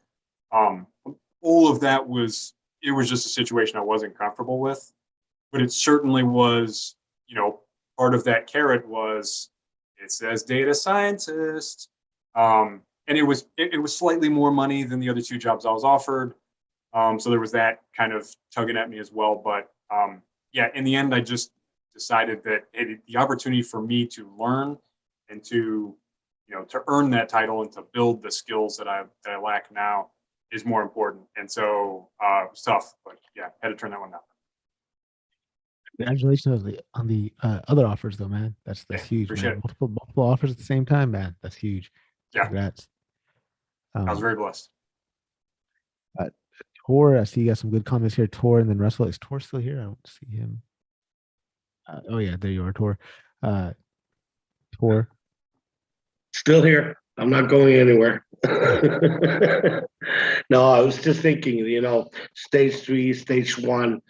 all of that was just a situation I wasn't comfortable with, but it certainly was, part of that carrot was, it says data scientist. And it was slightly more money than the other two jobs I was offered. So there was that kind of tugging at me as well. But yeah, in the end, I just decided that the opportunity for me to learn and to earn that title and to build the skills that I lack now is more important. And so it was tough, but yeah, had to turn that one down. Congratulations on the other offers, though, man. That's huge, man. Multiple offers at the same time, man. That's huge. Yeah. Congrats. I was very blessed. Tor, I see you got some good comments here. Tor, and then Russell. Is Tor still here? I don't see him. Oh yeah, there you are, Tor. Tor. Still here. I'm not going anywhere. No, I was just thinking, stage 3, stage 1.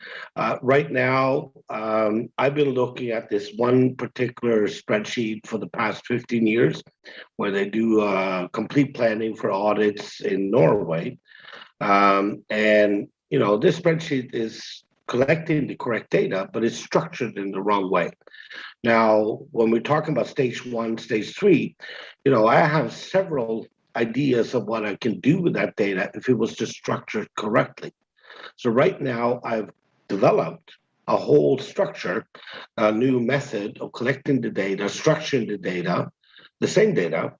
Right now, I've been looking at this one particular spreadsheet for the past 15 years, where they do complete planning for audits in Norway. And, this spreadsheet is collecting the correct data, but it's structured in the wrong way. Now, when we're talking about stage 1, stage 3, I have several ideas of what I can do with that data if it was just structured correctly. So right now, I've developed a whole structure, a new method of collecting the data, structuring the data, the same data,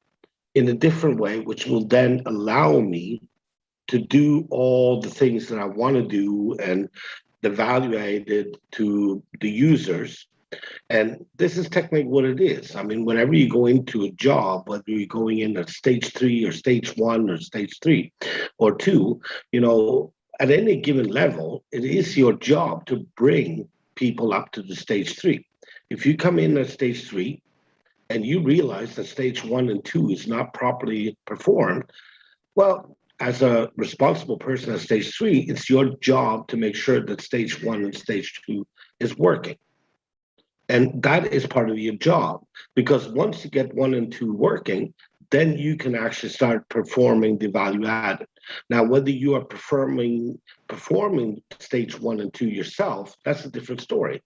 in a different way, which will then allow me to do all the things that I want to do and the value added to the users. And this is technically what it is. I mean, whenever you go into a job, whether you're going in at stage 3 or stage 1 or stage 3 or 2, at any given level, it is your job to bring people up to the stage 3. If you come in at stage 3 and you realize that stage 1 and 2 is not properly performed, well, as a responsible person at stage 3, it's your job to make sure that stage 1 and stage 2 is working. And that is part of your job, because once you get 1 and 2 working, then you can actually start performing the value added. Now, whether you are performing stage 1 and 2 yourself, that's a different story.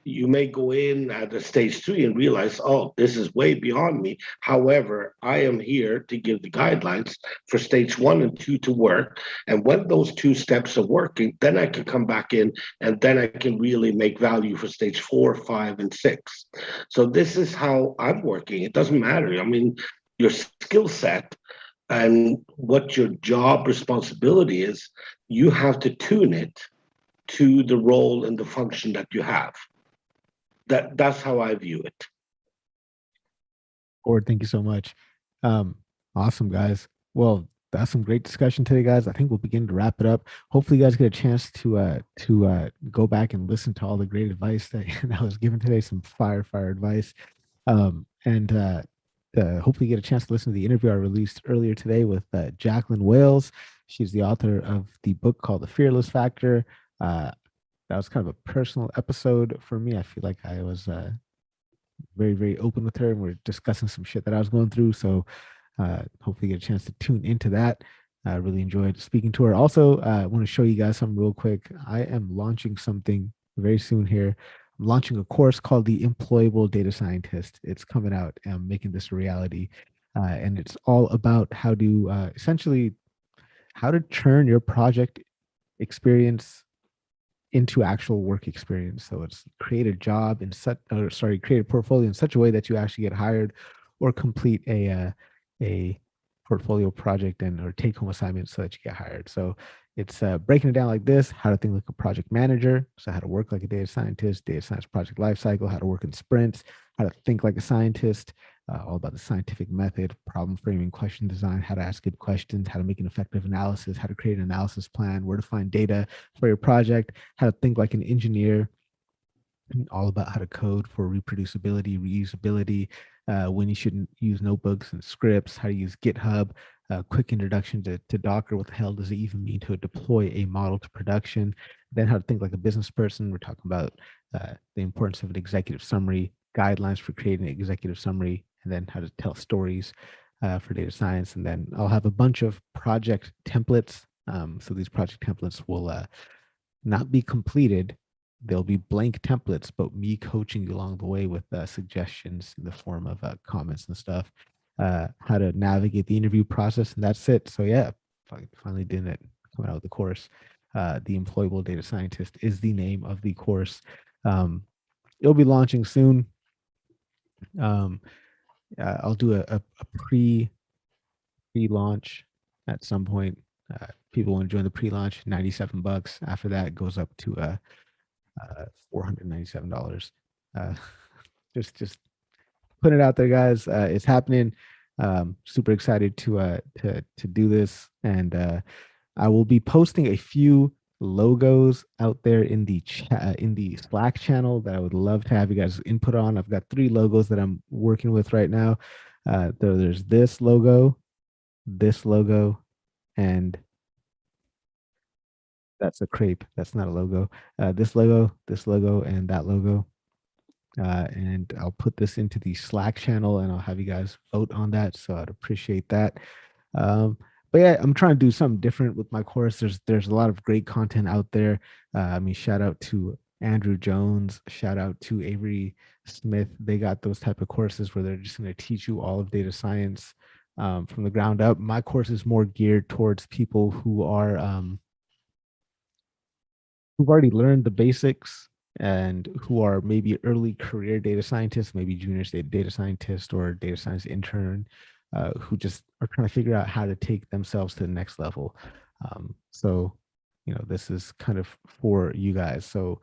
You may go in at a stage 3 and realize, oh, this is way beyond me. However, I am here to give the guidelines for stage 1 and 2 to work. And when those 2 steps are working, then I can come back in and then I can really make value for stage 4, 5, and 6. So this is how I'm working. It doesn't matter. I mean, your skill set and what your job responsibility is, you have to tune it to the role and the function that you have. That's how I view it. Gord, thank you so much. Awesome, guys. Well, that's some great discussion today, guys. I think we'll begin to wrap it up. Hopefully, you guys get a chance to go back and listen to all the great advice that was given today. Some fire advice, and hopefully get a chance to listen to the interview I released earlier today with Jacqueline Wales. She's the author of the book called The Fearless Factor. That was kind of a personal episode for me. I feel like I was very, very open with her, and we're discussing some shit that I was going through. So hopefully get a chance to tune into that. I really enjoyed speaking to her. Also, I want to show you guys something real quick. I am launching something very soon here. I'm launching a course called the Employable Data Scientist. It's coming out, and I'm making this a reality. And it's all about how to essentially how to turn your project experience into actual work experience. So it's create a job in create a portfolio in such a way that you actually get hired or complete a portfolio project or take home assignment so that you get hired. So it's breaking it down like this: how to think like a project manager, so how to work like a data scientist, data science project lifecycle, how to work in sprints, how to think like a scientist, all about the scientific method, problem framing, question design, how to ask good questions, how to make an effective analysis, how to create an analysis plan, where to find data for your project, how to think like an engineer, all about how to code for reproducibility, reusability, when you shouldn't use notebooks and scripts, how to use GitHub, quick introduction to Docker. What the hell does it even mean to deploy a model to production? Then how to think like a business person. We're talking about the importance of an executive summary, guidelines for creating an executive summary, and then how to tell stories for data science. And then I'll have a bunch of project templates. So these project templates will not be completed. They'll be blank templates, but me coaching you along the way with suggestions in the form of comments and stuff, how to navigate the interview process. And that's it. So yeah, finally doing it, coming out with the course. The Employable Data Scientist is the name of the course. It'll be launching soon. I'll do a pre-launch at some point. People want to join the pre-launch, $97. After that, it goes up to $497. Just put it out there, guys. It's happening. Super excited to do this, and I will be posting a few logos out there in the Slack channel that I would love to have you guys input on. I've got 3 logos that I'm working with right now. There's this logo, and that's a crepe. That's not a logo. This logo, and that logo. And I'll put this into the Slack channel, and I'll have you guys vote on that. So I'd appreciate that. But yeah, I'm trying to do something different with my course. There's a lot of great content out there. I mean, shout out to Andrew Jones, shout out to Avery Smith. They got those type of courses where they're just going to teach you all of data science from the ground up. My course is more geared towards people who are who've already learned the basics and who are maybe early career data scientists, maybe junior data scientist or data science intern, who just are trying to figure out how to take themselves to the next level. So, this is kind of for you guys. So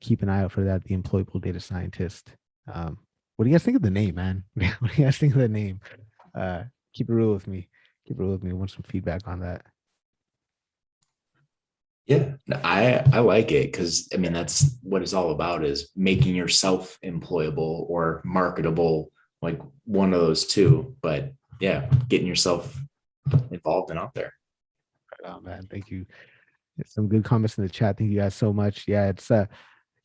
keep an eye out for that, the Employable Data Scientist. What do you guys think of the name, man? What do you guys think of the name? Keep it real with me. I want some feedback on that. Yeah, I like it because that's what it's all about, is making yourself employable or marketable, like one of those two. But yeah, getting yourself involved and out there. Oh man, thank you. Some good comments in the chat. Thank you guys so much. Yeah, it's man,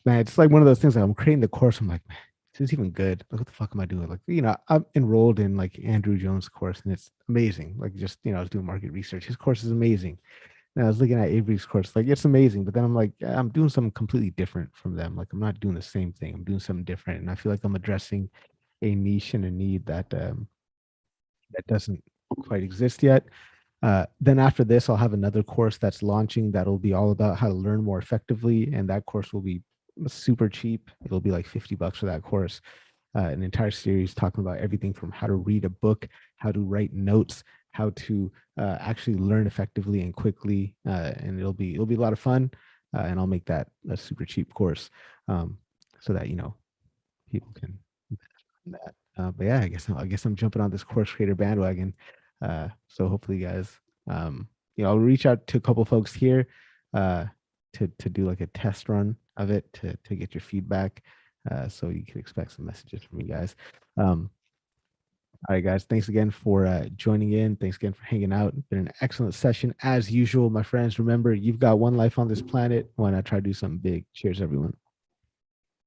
it's like one of those things. Like I'm creating the course. I'm like, man, this is even good. Like, what the fuck am I doing? Like, I'm enrolled in like Andrew Jones' course, and it's amazing. Like, just I was doing market research. His course is amazing. And I was looking at Avery's course, like it's amazing. But then I'm like, I'm doing something completely different from them. Like, I'm not doing the same thing. I'm doing something different, and I feel like I'm addressing a niche and a need that that doesn't quite exist yet. Then after this, I'll have another course that's launching that'll be all about how to learn more effectively, and that course will be super cheap. It'll be like $50 for that course. An entire series talking about everything from how to read a book, how to write notes, how to actually learn effectively and quickly, and it'll be a lot of fun. And I'll make that a super cheap course, so that people can that. But yeah, I guess I'm jumping on this course creator bandwagon. So hopefully, guys, I'll reach out to a couple folks here to do like a test run of it to get your feedback. So you can expect some messages from you guys. All right, guys. Thanks again for joining in. Thanks again for hanging out. It's been an excellent session as usual, my friends. Remember, you've got one life on this planet. Why not try to do something big? Cheers, everyone.